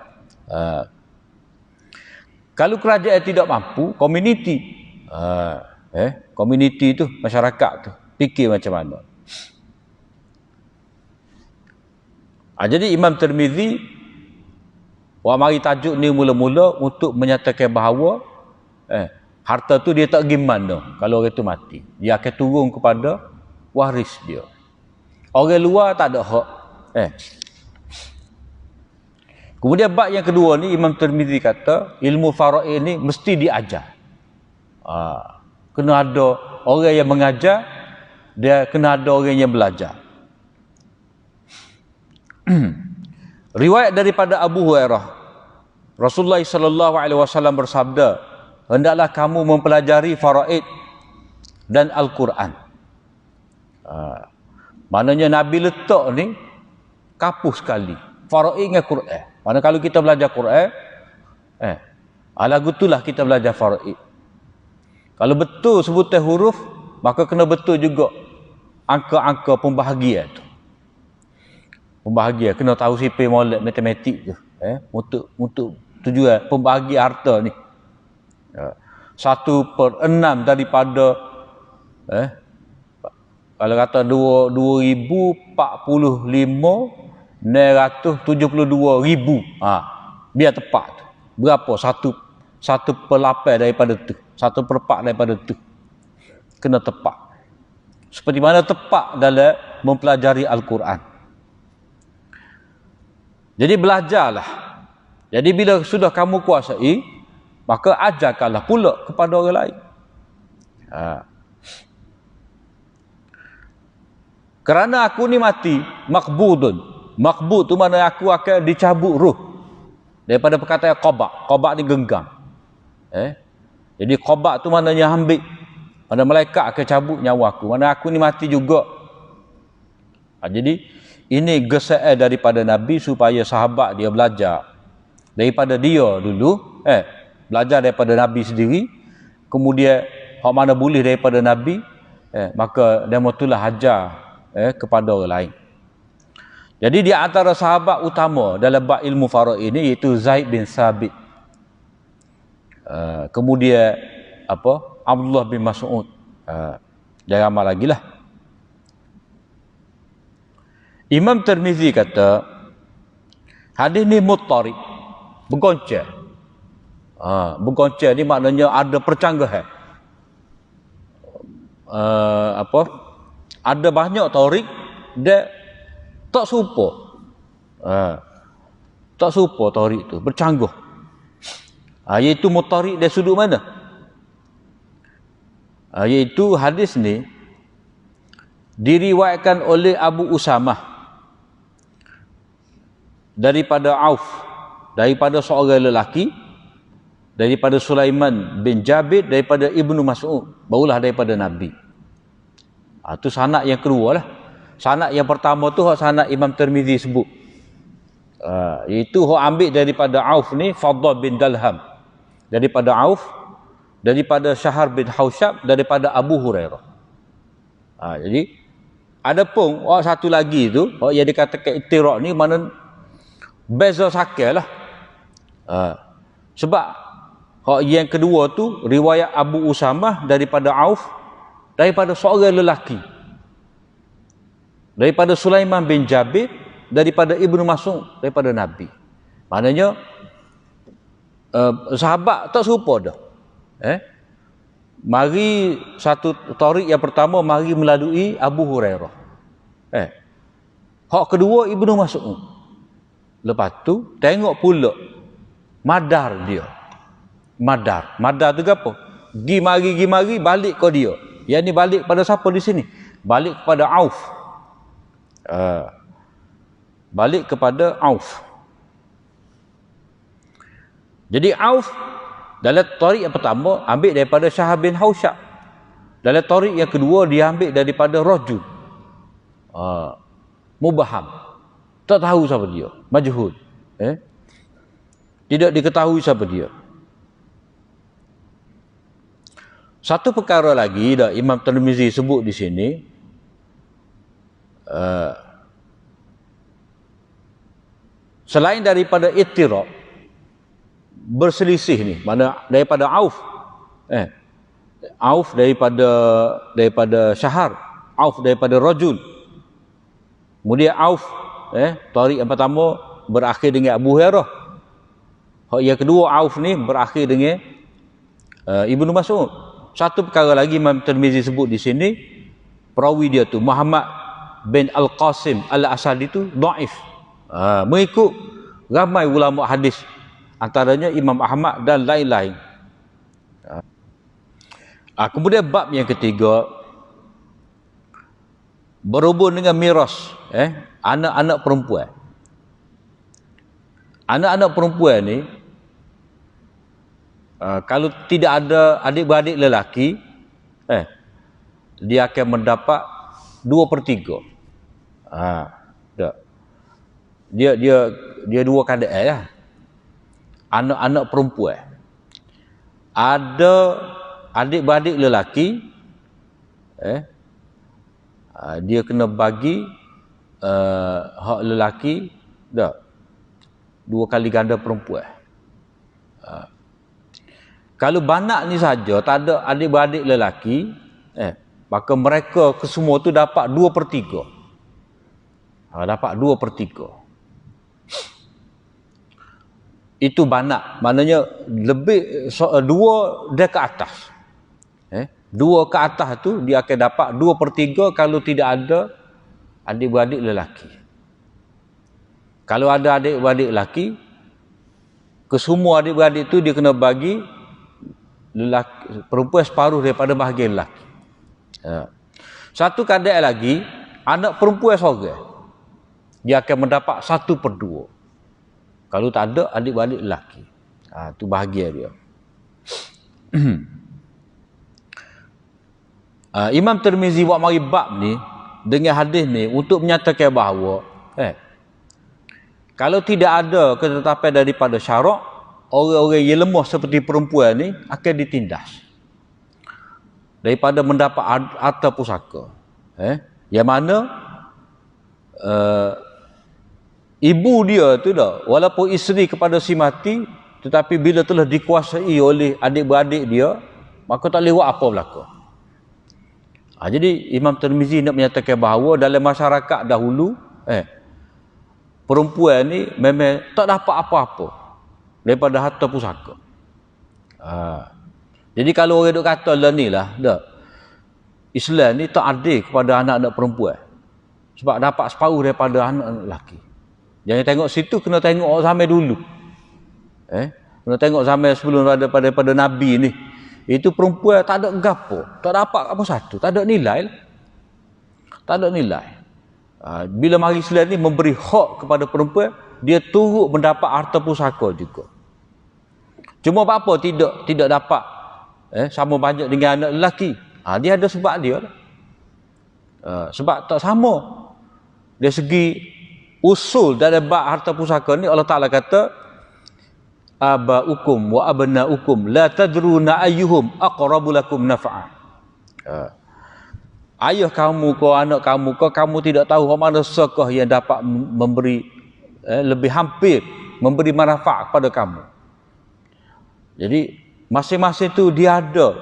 Kalau kerajaan tidak mampu, komuniti, komuniti tu, masyarakat tu fikir macam mana. Jadi Imam Tirmizi mari tajuk ni mula-mula untuk menyatakan bahawa harta tu dia tak pergi mana kalau orang tu mati. Dia akan turun kepada waris dia. Orang luar tak ada hak. Kemudian bab yang kedua ni, Imam Tirmizi kata ilmu faraid ni mesti diajar. Kena ada orang yang mengajar, dia kena ada orang yang belajar. Riwayat daripada Abu Hurairah, Rasulullah sallallahu alaihi wasallam bersabda, hendaklah kamu mempelajari faraid dan Al-Quran. Maknanya Nabi letak ni kapus sekali faraid dengan Quran. Mana kalau kita belajar Quran, lagu itulah kita belajar faraid. Kalau betul sebutan huruf, maka kena betul juga angka-angka pembahagian tu. Pembahagian kena tahu sifar molek matematik tu, untuk tujuan pembahagian harta ni. 1/6 daripada kalau kata 2045,972,000, biar tepat tu. Berapa 1/8 daripada tu, 1/4 daripada tu, kena tepat. Seperti mana tepat dalam mempelajari Al-Quran. Jadi belajarlah. Jadi bila sudah kamu kuasai, maka ajarkanlah pula kepada orang lain. Kerana aku ni mati, makbudun. Makbud tu mana aku akan dicabut ruh. Daripada perkataan qabak. Qabak ni genggam. Jadi qabak tu maknanya ambil. Pada malaikat akan cabut nyawa aku. Mana aku ni mati juga. Jadi ini gesaan daripada Nabi supaya sahabat dia belajar daripada dia dulu, belajar daripada Nabi sendiri, kemudian hak mana boleh daripada Nabi, maka dia itulah ajar kepada orang lain. Jadi di antara sahabat utama dalam bab ilmu faraid ini iaitu Zaid bin Sabit, kemudian Abdullah bin Mas'ud, jangan ramai lagi lah. Imam Tirmizi kata hadis ni muttarib, bergoncang. Bergoncang ni maknanya ada percanggahan. ada banyak tarik dia tak serupa. Tak serupa tarik tu, bercanggah. Iaitu mutarik dari sudut mana? Iaitu hadis ni diriwayatkan oleh Abu Usamah daripada Auf, daripada seorang lelaki, daripada Sulaiman bin Jabir, daripada Ibnu Mas'ud, barulah daripada Nabi. Itu sanad yang kedua lah. Sanad yang pertama tu sanad Imam Tirmizi sebut. Itu ambil daripada Auf ni, Fadl bin Dalham, daripada Auf, daripada Syahar bin Hausyab, daripada Abu Hurairah. Jadi ada pun satu lagi tu yang dikatakan ittiraq ni mana beza sakal lah. Sebab yang kedua tu riwayat Abu Usamah daripada Auf, daripada seorang lelaki, daripada Sulaiman bin Jabir, daripada Ibnu Mas'ud, daripada Nabi. Maknanya sahabat tak serupa dah. Mari satu tarik yang pertama mari melalui Abu Hurairah. Hak kedua Ibnu Mas'ud. Lepas tu tengok pula madar dia. Madar tu apa? Gi mari balik ke dia. Yang ni balik pada siapa di sini? Balik kepada Auf. Balik kepada Auf. Jadi Auf dalam tarik yang pertama ambil daripada Syahar bin Hausyab. Dalam tarik yang kedua dia ambil daripada rajul. Mubaham. Tak tahu siapa dia, majhul. Tidak diketahui siapa dia. Satu perkara lagi dah Imam Tirmizi sebut di sini, selain daripada ittiraq, berselisih ni, mana daripada Auf, Auf daripada Syahar, Auf daripada rajul, kemudian Auf tarik yang pertama berakhir dengan Abu Hurairah, yang kedua Auf ni berakhir dengan Ibnu Mas'ud. Satu perkara lagi Imam Tirmizi sebut di sini, perawi dia tu Muhammad bin Al-Qasim Al-Asadi tu dhaif, mengikut ramai ulama hadis, antaranya Imam Ahmad dan lain-lain. Kemudian bab yang ketiga berhubung dengan miras, anak-anak perempuan. Anak-anak perempuan ni kalau tidak ada adik-beradik lelaki, dia akan mendapat 2/3. Dia dua keadaan lah. Anak-anak perempuan, ada adik-beradik lelaki, dia kena bagi hak lelaki dah 2 kali ganda perempuan. Kalau banak ni saja tak ada adik-beradik lelaki, maka mereka kesemua tu dapat 2/3. Dapat 2/3. Itu banak, maknanya lebih 2 dia ke atas. 2 ke atas tu dia akan dapat 2/3 kalau tidak ada adik-beradik lelaki. Kalau ada adik-beradik lelaki, kesemua adik-beradik tu dia kena bagi lelaki, perempuan separuh daripada bahagian lelaki. Satu keadaan lagi, anak perempuan seorang, dia akan mendapat 1/2. Kalau tak ada adik-beradik lelaki, tu bahagia dia. Imam Tirmizi buat mari bab ni dengan hadis ni untuk menyatakan bahawa kalau tidak ada ketetapan daripada syarak, orang-orang yang lemah seperti perempuan ni akan ditindas daripada mendapat harta pusaka. Yang mana ibu dia tu dah, walaupun isteri kepada si mati, tetapi bila telah dikuasai oleh adik-beradik dia, maka tak lewat apa berlaku. Jadi Imam Tirmizi nak menyatakan bahawa dalam masyarakat dahulu, perempuan ni memang tak dapat apa-apa daripada harta pusaka. Jadi kalau orang duk kata lah ni lah, dah, Islam ni tak adil kepada anak-anak perempuan. Sebab dapat separuh daripada anak-anak lelaki. Jangan tengok situ, kena tengok zaman dulu. Kena tengok zaman sebelum daripada Nabi ni. Itu perempuan tak ada gapo, tak dapat apa satu, tak ada nilai. Tak ada nilai. Bila mari Islam ni memberi hak kepada perempuan, dia turut mendapat harta pusaka juga. Cuma apa tidak dapat sama banyak dengan anak lelaki. Dia ada sebab dia lah. Sebab tak sama. Dari segi usul dari bab harta pusaka ni, Allah Ta'ala kata, abaukum wa abnaukum la tadruna ayyuhum aqrabu lakum naf'a. Ayah kamu ko, anak kamu ko, kamu tidak tahu mana sekah yang dapat memberi lebih hampir memberi manfaat kepada kamu. Jadi masing-masing tu dia ada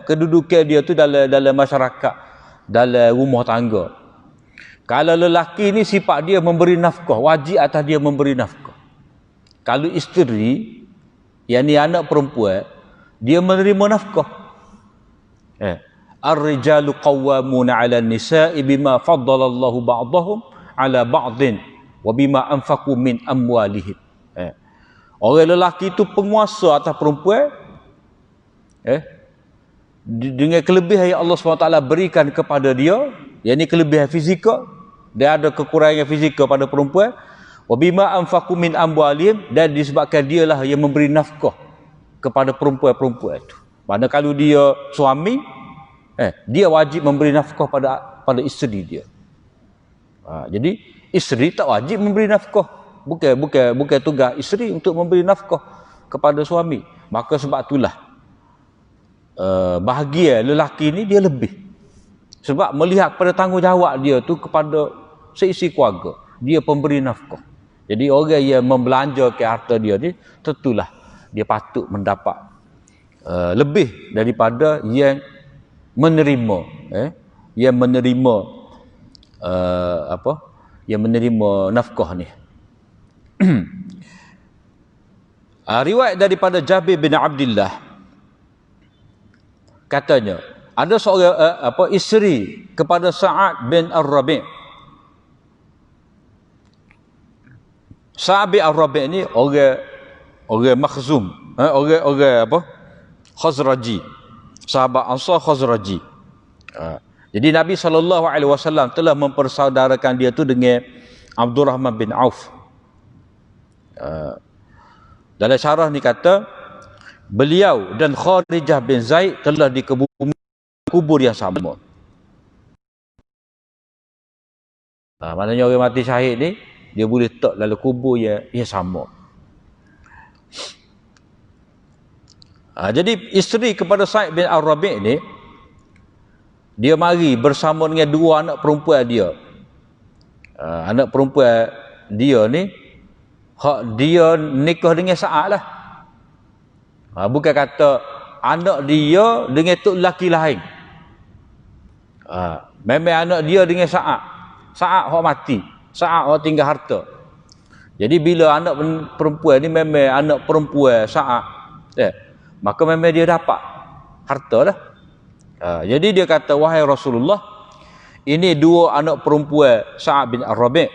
kedudukan dia tu dalam masyarakat, dalam rumah tangga. Kalau lelaki ni sifat dia memberi nafkah, wajib atas dia memberi nafkah. Kalau isteri, yang ni anak perempuan, dia menerima nafkah. Ar-rijalu qawwamuna 'ala an-nisa'i bima faddala Allahu ba'dahum 'ala ba'din wa bima anfaqu min amwalihim. Orang lelaki itu penguasa atas perempuan. Dengan kelebihan yang Allah SWT berikan kepada dia, yang ni kelebihan fizikal, dia ada kekurangan fizikal pada perempuan, wa bima anfaqu min amwalihim, dan disebabkan dialah yang memberi nafkah kepada perempuan-perempuan itu. Mana kalau dia suami, dia wajib memberi nafkah pada isteri dia. Jadi isteri tak wajib memberi nafkah. Bukan tugas isteri untuk memberi nafkah kepada suami. Maka sebab itulah bahagia lelaki ni dia lebih. Sebab melihat pada tanggungjawab dia tu kepada seisi keluarga, dia pemberi nafkah. Jadi orang yang membelanjakan harta dia ni, tentulah dia patut mendapat lebih daripada yang menerima yang menerima yang menerima nafkah ni. Riwayat daripada Jabir bin Abdullah, katanya ada seorang isteri kepada Sa'ad bin Ar-Rabi'. Sa'ad bin Ar-Rabi' ni orang Makhzum, orang Khazraji, sahabat Ansar Khazraji. Jadi Nabi SAW telah mempersaudarakan dia tu dengan Abdurrahman bin Auf. Dalam syarah ni kata, beliau dan Kharijah bin Zaid telah kubur yang sama. Maknanya orang mati syahid ni, dia boleh letak dalam kubur yang sama. Jadi isteri kepada Sa'id bin Ar-Rabi' ni, dia mari bersama dengan dua anak perempuan dia. Anak perempuan dia ni, hak dia nikah dengan Sa'ad lah. Bukan kata anak dia dengan tok lelaki lain. Memang anak dia dengan Sa'ad. Sa'ad hak mati. Sa'ad hak tinggal harta. Jadi bila anak perempuan ni memang anak perempuan Sa'ad, maka memang dia dapat harta lah. Jadi dia kata, wahai Rasulullah, ini dua anak perempuan Sa'ad bin Ar-Rabi'.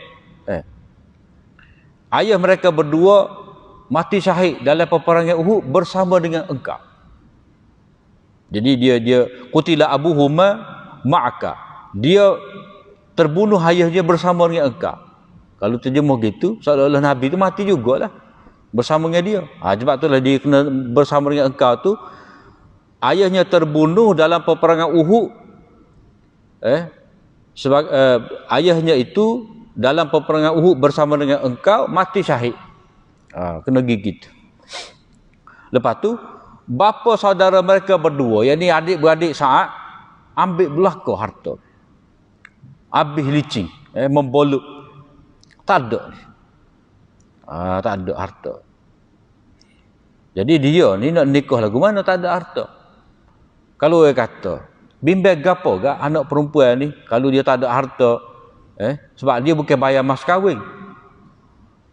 Ayah mereka berdua mati syahid dalam peperangan Uhud bersama dengan engkau. Jadi dia qutila abuhuma ma'aka. Dia terbunuh ayahnya bersama dengan engkau. Kalau terjemah gitu, seolah-olah Nabi tu mati jugalah bersama dengan dia. Sebab itulah dia kena bersama dengan engkau tu. Ayahnya terbunuh dalam peperangan Uhud. Ayahnya itu dalam peperangan Uhud bersama dengan engkau mati syahid. Kena gigit. Lepas tu bapa saudara mereka berdua, yang ni adik-beradik Sa'ad, ambil belaka harta. Habis licin, membolok. Tak ada. Tak ada harta. Jadi dia ni nak nikah lagu mana tak ada harta. Kalau orang kata, bimbang gapo gak anak perempuan ni kalau dia tak ada harta, sebab dia bukan bayar mas kahwin.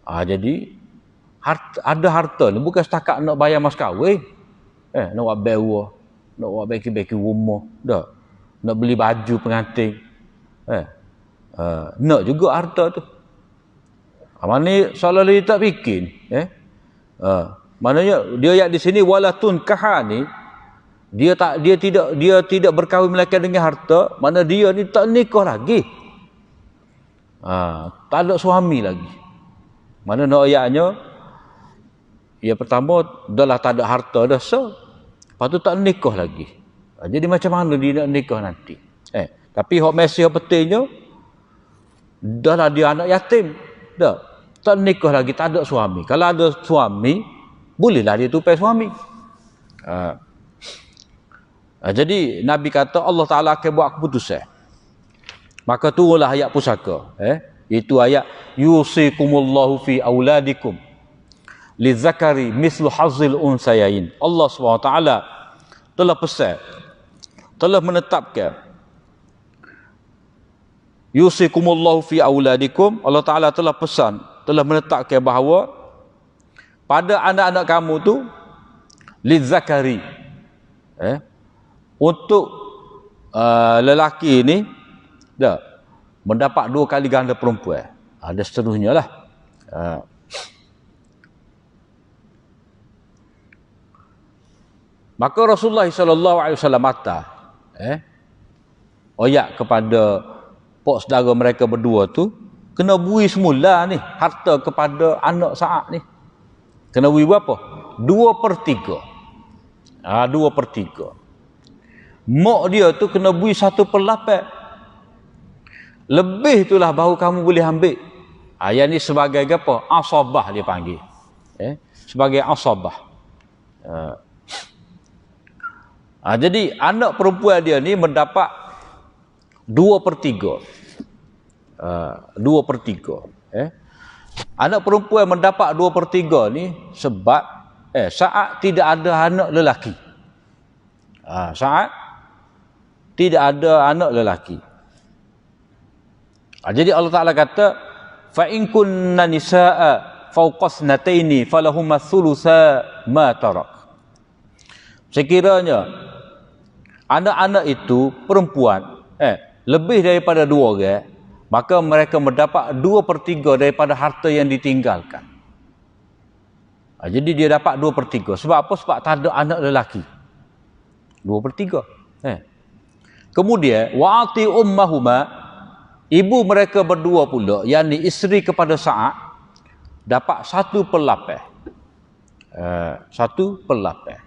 Jadi ada harta ni bukan setakat nak bayar mas kahwin. Nak buat bewa, nak buat beki-beki rumah, dah. nak beli baju pengantin. Nak juga harta tu. Mana seolah dia tak fikir. Maknanya dia ayat di sini walatun kahani, dia tidak berkahwin melainkan dengan harta, mana dia ni tak nikah lagi. Tak ada suami lagi. Mana nak ayatnya, ya pertama dah lah tak ada harta dah, so lepas tu tak nikah lagi. Jadi macam mana dia nak nikah nanti? Tapi hak mesej pentingnya, dah lah dia anak yatim, dah tak nikah lagi, tak ada suami. Kalau ada suami, bolehlah dia tupai suami. Jadi Nabi kata Allah Ta'ala akan buat keputusan. Maka turunlah ayat pusaka. Itu ayat yusikumullahu fi auladikum lizakari mislu hazzil unsayain. Allah SWT telah pesan, telah menetapkan yusikumullahu fi auladikum. Allah Ta'ala telah pesan, telah menetapkan bahawa pada anak-anak kamu tu lizakari, untuk lelaki ni dah mendapat 2 kali ganda perempuan. Ada seterusnya lah. Maka Rasulullah SAW oyak kepada pok saudara mereka berdua tu, kena bui semula ni harta kepada anak Sa'ad ni. Kena bui berapa? 2/3. 2/3. Mak dia tu kena bui 1/8. Lebih itulah baru kamu boleh ambil. Yang ni sebagai apa? Asabah dia panggil. Sebagai asabah. Jadi anak perempuan dia ni mendapat 2/3. 2/3. Anak perempuan mendapat 2/3 ni sebab Sa'ad tidak ada anak lelaki. Sa'ad tidak ada anak lelaki. Jadi Allah Ta'ala kata fa in kunna nisaa fawqa ithnataini falahuma thulutsa ma tarak. Sekiranya anak-anak itu perempuan lebih daripada 2 orang, maka mereka mendapat 2/3 daripada harta yang ditinggalkan. Jadi dia dapat 2/3. Sebab apa? Sebab tak ada anak lelaki. 2/3. Kemudian wa'ati ummahuma, ibu mereka berdua pula, yakni isteri kepada Sa'ad, dapat 1/8. 1/8.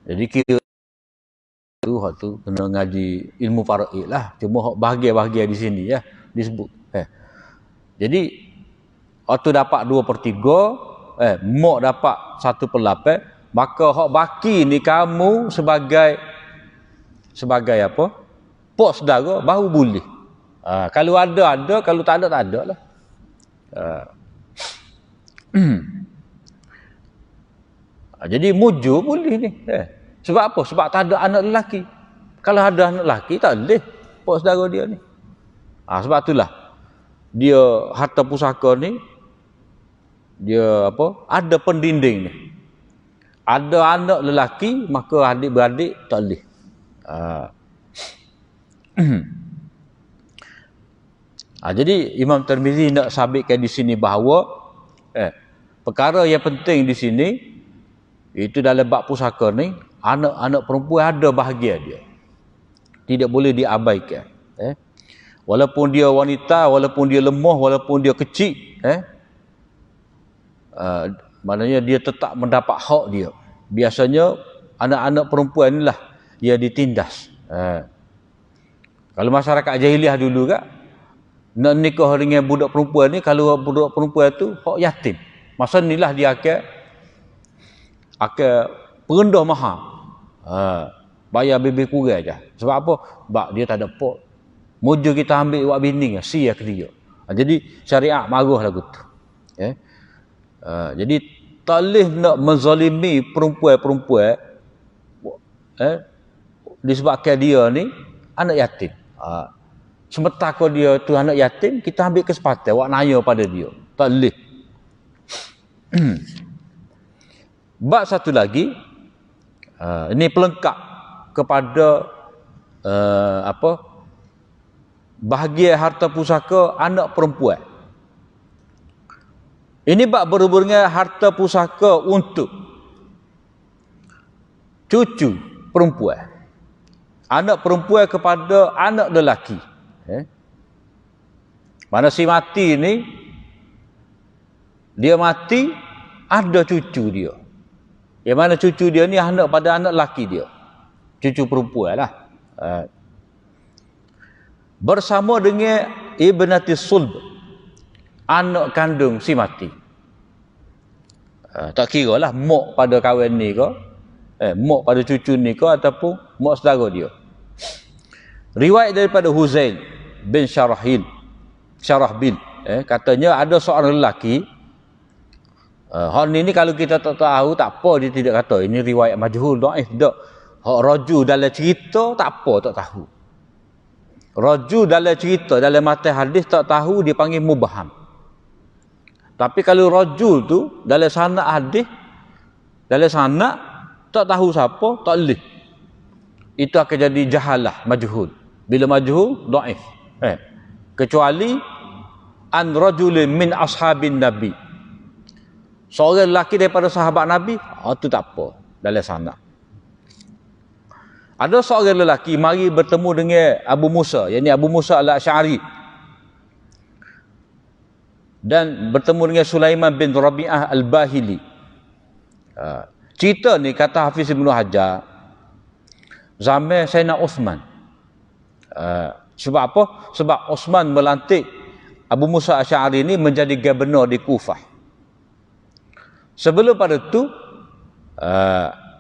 Jadi kira tu kena ngaji ilmu faraid lah. Cuma hak bahagian-bahagian di sini ya disebut. Jadi waktu dapat 2/3, mak dapat 1/8, maka hak baki ni kamu sebagai apa? Pok saudara baru boleh. Kalau ada, kalau tak ada lah. Jadi mujur boleh ni. Sebab apa? Sebab tak ada anak lelaki. Kalau ada anak lelaki tak boleh pok saudara dia ni. Sebab itulah dia harta pusaka ni dia apa? Ada pendinding ni. Ada anak lelaki maka adik-beradik tak boleh. Jadi Imam Tirmizi nak sabitkan di sini bahawa perkara yang penting di sini itu dalam bab pusaka ni, anak-anak perempuan ada bahagian dia. Tidak boleh diabaikan. Walaupun dia wanita, walaupun dia lemah, walaupun dia kecil, maknanya dia tetap mendapat hak dia. Biasanya anak-anak perempuan inilah yang ditindas. Kalau masyarakat jahiliah dulu kan, nak nikah dengan budak perempuan ni, kalau budak perempuan tu hak yatim, masa inilah dia akan perendah mahal. Bayar lebih kurang je. Sebab apa? Sebab dia tak ada pok. Mojo kita ambil buat bini, sia ke dia. Jadi syariat marah lagu tu. Jadi tak boleh nak menzalimi perempuan-perempuan disebabkan dia ni anak yatim. Sementara kalau dia tu anak yatim, kita ambil kesempatan buat naya pada dia. Tak boleh. Bab satu lagi, ini pelengkap kepada bahagian harta pusaka anak perempuan. Ini bab berhubung dengan harta pusaka untuk cucu perempuan. Anak perempuan kepada anak lelaki. Mana si mati ni, dia mati, ada cucu dia. Yang mana cucu dia ni anak pada anak lelaki dia. Cucu perempuan lah. Bersama dengan ibnati sulb, anak kandung si mati. Tak kira lah mak pada kawan ni ke, mak pada cucu ni ke, ataupun mak saudara dia. Riwayat daripada Huzail bin Syarahbil, katanya ada seorang lelaki, hal ni kalau kita tak tahu tak apa, dia tidak kata ini riwayat majhul, dhaif dak. Hak raju dalam cerita tak apa, tak tahu. Raju dalam cerita, dalam matan hadis tak tahu, dia panggil mubham. Tapi kalau raju tu dalam sanad hadis, dalam sanad tak tahu siapa, tak boleh. Itu akan jadi jahalah, majhul. Bila majhul, dhaif. Kecuali an rajulin min ashabin nabi, seorang lelaki daripada sahabat Nabi, itu tak apa dalam sanad. Ada seorang lelaki mari bertemu dengan Abu Musa, yakni Abu Musa al-Asy'ari, dan bertemu dengan Sulaiman bin Rabi'ah al-Bahili. Cerita ni kata Hafiz Ibn Hajar, zaman Sayyidina Uthman. Sebab apa? Sebab Uthman melantik Abu Musa al-Asy'ari ni menjadi gubernur di Kufah. Sebelum pada tu,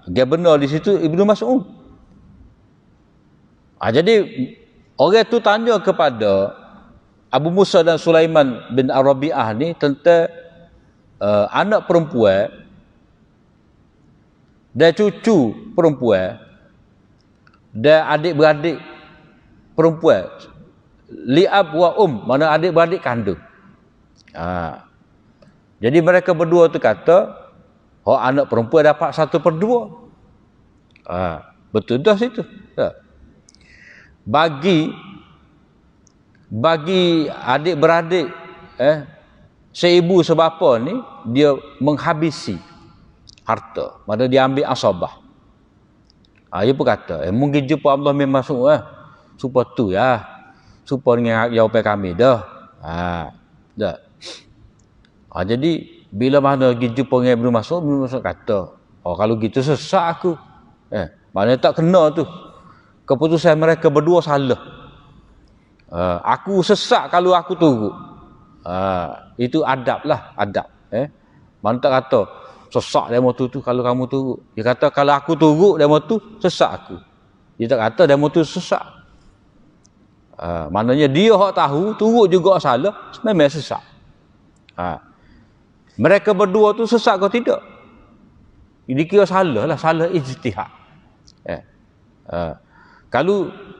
gubernur di situ Ibnu Mas'ud. Jadi orang tu tanya kepada Abu Musa dan Sulaiman bin Rabi'ah ni tentang anak perempuan dan cucu perempuan dan adik-beradik perempuan, li'ab wa mana adik-beradik kandung. Jadi mereka berdua tu kata, anak perempuan dapat 1/2. Betul dah situ. Bagi adik-beradik seibu sebapa ni, dia menghabisi harta. Mana dia ambil asabah. Dia pun kata, mungkin jumpa Allah memang masuk supaya tu ya. Supaya dengan jawapan kami dah. Dah. Jadi bila mana pergi jumpa dengan Ibnu Mas'ud kata, kalau gitu sesak aku. Mana tak kena tu. Keputusan mereka berdua salah. Aku sesak kalau aku turut. Itu adab lah, adab. Mana tak kata sesak demo tu kalau kamu turut. Dia kata kalau aku turut demo tu sesak aku. Dia tak kata demo tu sesak. Maknanya dia hak tahu turut juga salah, memang sesak. Mereka berdua tu sesak atau tidak? Dikira salah lah, salah ijtihad.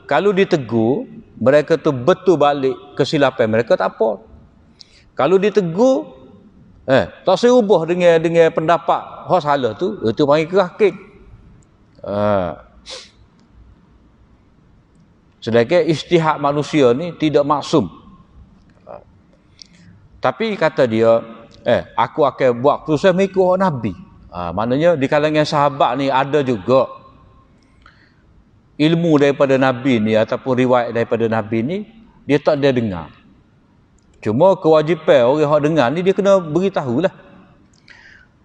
Kalau ditegur, mereka tu betul balik kesilapan mereka, tak apa. Kalau ditegur, tak serubah dengan pendapat hak salah tu, itu panggil kerakik. Sedangkan ijtihad manusia ni tidak maksum. Tapi kata dia, aku akan buat keputusan mengikut hak Nabi. Maknanya di kalangan sahabat ni ada juga ilmu daripada Nabi ni ataupun riwayat daripada Nabi ni dia tak ada dengar. Cuma kewajipan orang yang dengar ni dia kena beritahulah.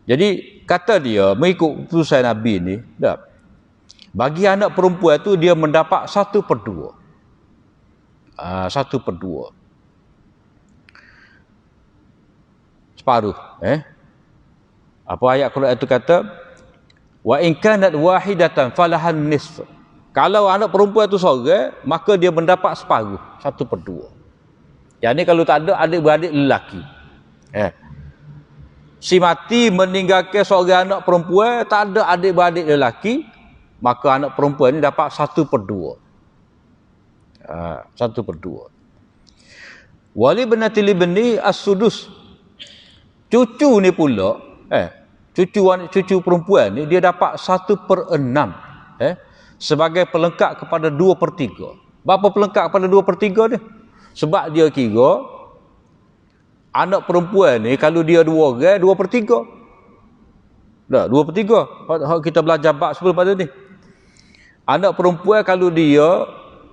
Jadi kata dia mengikut keputusan Nabi ni, bagi anak perempuan tu dia mendapat 1/2. 1/2. Separuh. Apa ayat Quran itu kata? Wa in kanat wahidatan falahan nisf. Kalau anak perempuan tu seorang, maka dia mendapat separuh, 1/2. Yang ni kalau tak ada adik-beradik lelaki. Si mati meninggalkan seorang anak perempuan, tak ada adik-beradik lelaki, maka anak perempuan ni dapat 1/2. 1/2. Wali binati libni as-sudus. Cucu ni pula, cucu perempuan ni dia dapat 1/6. sebagai pelengkap kepada 2/3. Berapa pelengkap kepada 2/3 ni? Sebab dia kira anak perempuan ni kalau dia 2 orang 2/3. Dah 2/3. Hak kita belajar bab sebelum pada ni. Anak perempuan kalau dia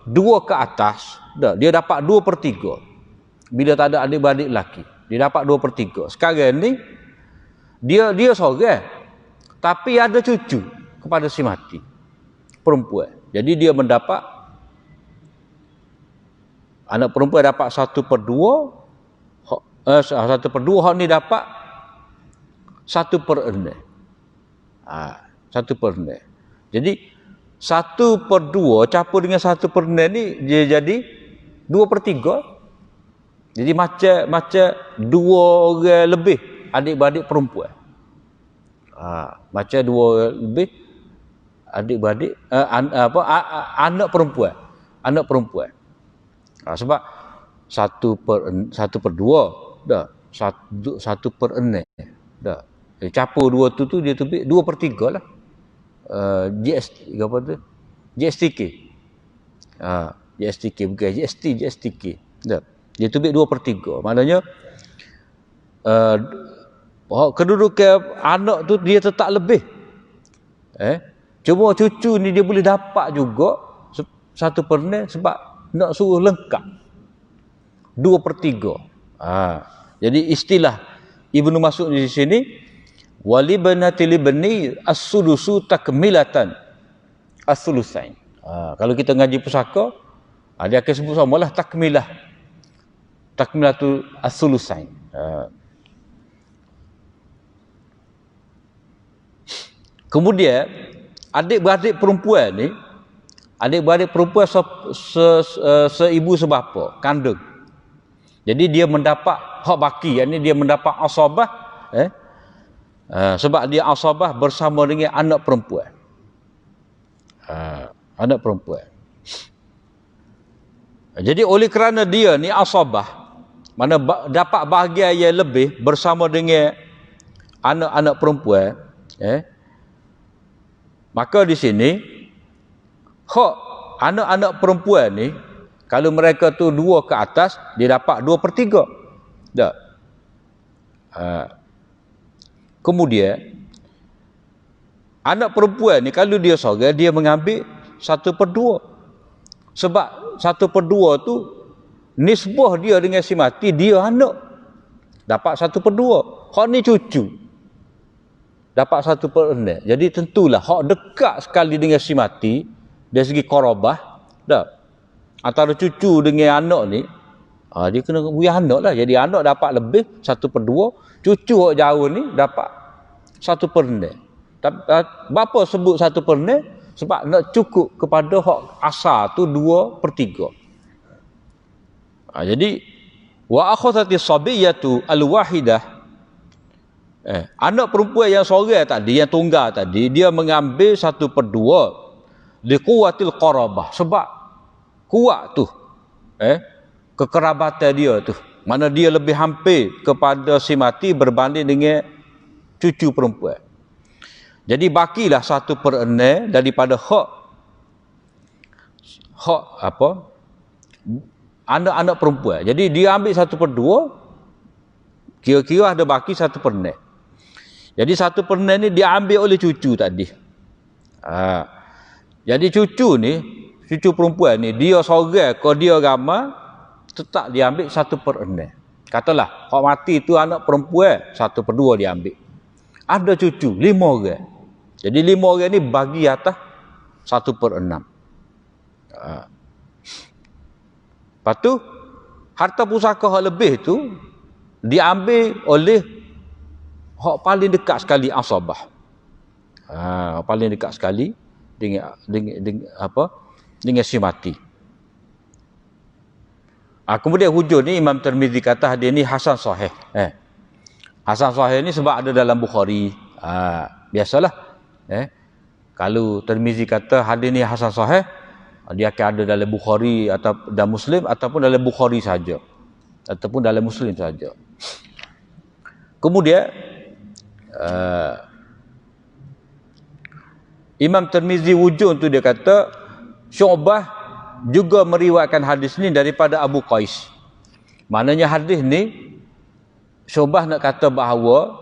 2 ke atas, dah dia dapat 2/3. Bila tak ada adik-beradik lelaki, dia dapat 2/3. Sekarang ni dia seorang, tapi ada cucu kepada si mati perempuan. Jadi dia mendapat, anak perempuan dapat 1/2, 1/2, hak ni dapat 1/6. 1/6. Jadi 1/2 campur dengan 1/6 ni dia jadi 2/3. Jadi macam 2 orang lebih adik-beradik perempuan. Macam 2 orang lebih adik-beradik anak perempuan. Anak perempuan. Sebab 1/2 dah 1/6 dah. Campur 2 tu dia terbit 2/3 lah. GST apa tu? GSTK. GSTK bukan GSTK. Dah. Dia terbit 2/3. Maknanya kedudukan anak tu dia tetap lebih. Cuma cucu ni dia boleh dapat juga 1/6 sebab nak suruh lengkap 2/3. Jadi istilah Ibnu Mas'ud di sini, walibnati libni as-sudusu takmilatan as-sulusain. Kalau kita ngaji pusaka, dia akan sebut samalah takmilatul as-sulusain. Kemudian adik-beradik perempuan ni, adik-beradik perempuan seibu sebapa, kandung. Jadi dia mendapat hak baki, yakni dia mendapat asabah, sebab dia asabah bersama dengan anak perempuan. Anak perempuan. Jadi oleh kerana dia ni asabah, mana dapat bahagian yang lebih bersama dengan anak-anak perempuan, maka di sini hak anak-anak perempuan ni kalau mereka tu 2 ke atas, dia dapat 2/3. Tak. Kemudian anak perempuan ni kalau dia seorang, dia mengambil 1/2. Sebab 1/2 tu nisbah dia dengan si mati, dia anak dapat 1/2. Hak ni cucu dapat 1/6. Jadi tentulah hak dekat sekali dengan si mati dari segi qarabah, dah. Antara cucu dengan anak ni, dia kena buyah anak lah. Jadi anak dapat lebih 1/2, cucu hak jauh ni dapat 1/6. Bapa sebut 1/6 sebab nak cukup kepada hak asal tu 2/3. Jadi wa akhadhati sabiyatu al-wahidah, anak perempuan yang seorang tadi, yang tunggal tadi, dia mengambil 1/2 liquwatil qarabah, sebab kuat tu kekerabatan dia tu, mana dia lebih hampir kepada si mati berbanding dengan cucu perempuan. Jadi bakilah 1/6 daripada hak apa anak-anak perempuan. Jadi dia ambil 1/2, kira-kira ada baki 1/6. Jadi 1/6 ni dia ambil oleh cucu tadi. Jadi cucu ni, cucu perempuan ni, dia seorang ke dia ramai, tetap dia ambil 1/6. Katalah hak mati tu anak perempuan, 1/2 dia ambil. Ada cucu 5 orang. Jadi 5 orang ni bagi atas 1/6. Lepas tu harta pusaka hak lebih tu diambil oleh hak paling dekat sekali asabah. Paling dekat sekali dengan si mati. Kemudian hujung ni Imam Tirmizi kata hadis ni hasan sahih. Hasan sahih ni sebab ada dalam Bukhari. Biasalah. Kalau Tirmizi kata hadis ni hasan sahih, dia akan ada dalam Bukhari atau dan Muslim, ataupun dalam Bukhari saja, ataupun dalam Muslim saja. Kemudian Imam Tirmizi wujud tu dia kata Syu'bah juga meriwayatkan hadis ni daripada Abu Qais. Maknanya hadis ni Syu'bah nak kata bahawa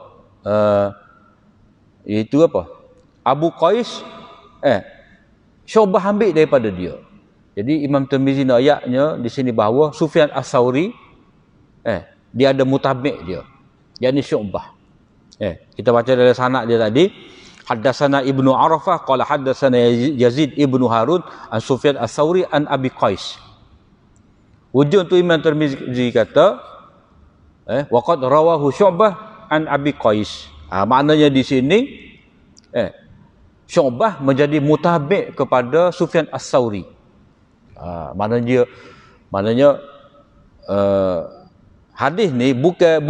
iaitu apa? Abu Qais Syu'bah ambil daripada dia. Jadi Imam Tirmizi nak ayatnya di sini bahawa Sufyan As-Sauri dia ada mutabik dia. Yakni Syu'bah. Kita baca dari sanad dia tadi. Haddatsana Ibnu Arafah qala haddatsana Yazid Ibnu Harun an Sufyan As-Sauri an Abi Qais. Wujud tu Imam Tirmizi kata waqad rawahu Syu'bah an Abi Qais. Maknanya di sini Syu'bah menjadi mutabik kepada Sufyan As-Sauri. Maknanya hadis ni bukan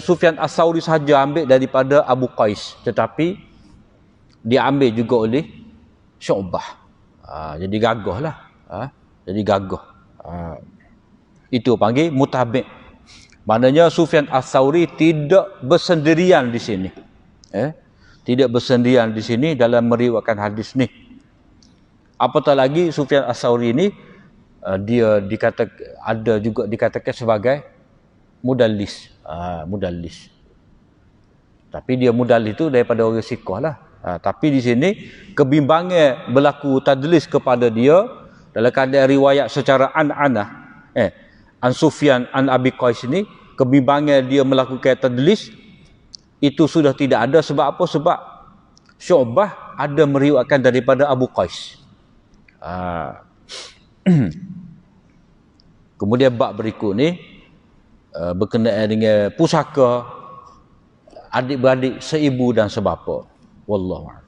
Sufyan As-Sauri sahaja ambil daripada Abu Qais, tetapi dia ambil juga oleh Syu'bah. Jadi gagahlah. Jadi gagah. Itu panggil mutabik. Maknanya Sufyan As-Sauri tidak bersendirian di sini. Tidak bersendirian di sini dalam meriwayatkan hadis ni. Apatah lagi Sufyan As-Sauri ni dia ada juga dikatakan sebagai mudallis. Mudallis. Tapi dia mudallis itu daripada orang siqah lah. Tapi di sini kebimbangan berlaku tadlis kepada dia dalam keadaan riwayat secara an-anah. An Sufyan an Abi Qais ni kebimbangan dia melakukan tadlis itu sudah tidak ada. Sebab apa? Sebab Syu'bah ada meriwayatkan daripada Abu Qais. Kemudian bab berikut ni berkenaan dengan pusaka adik-beradik seibu dan sebapa. Wallahu a'lam.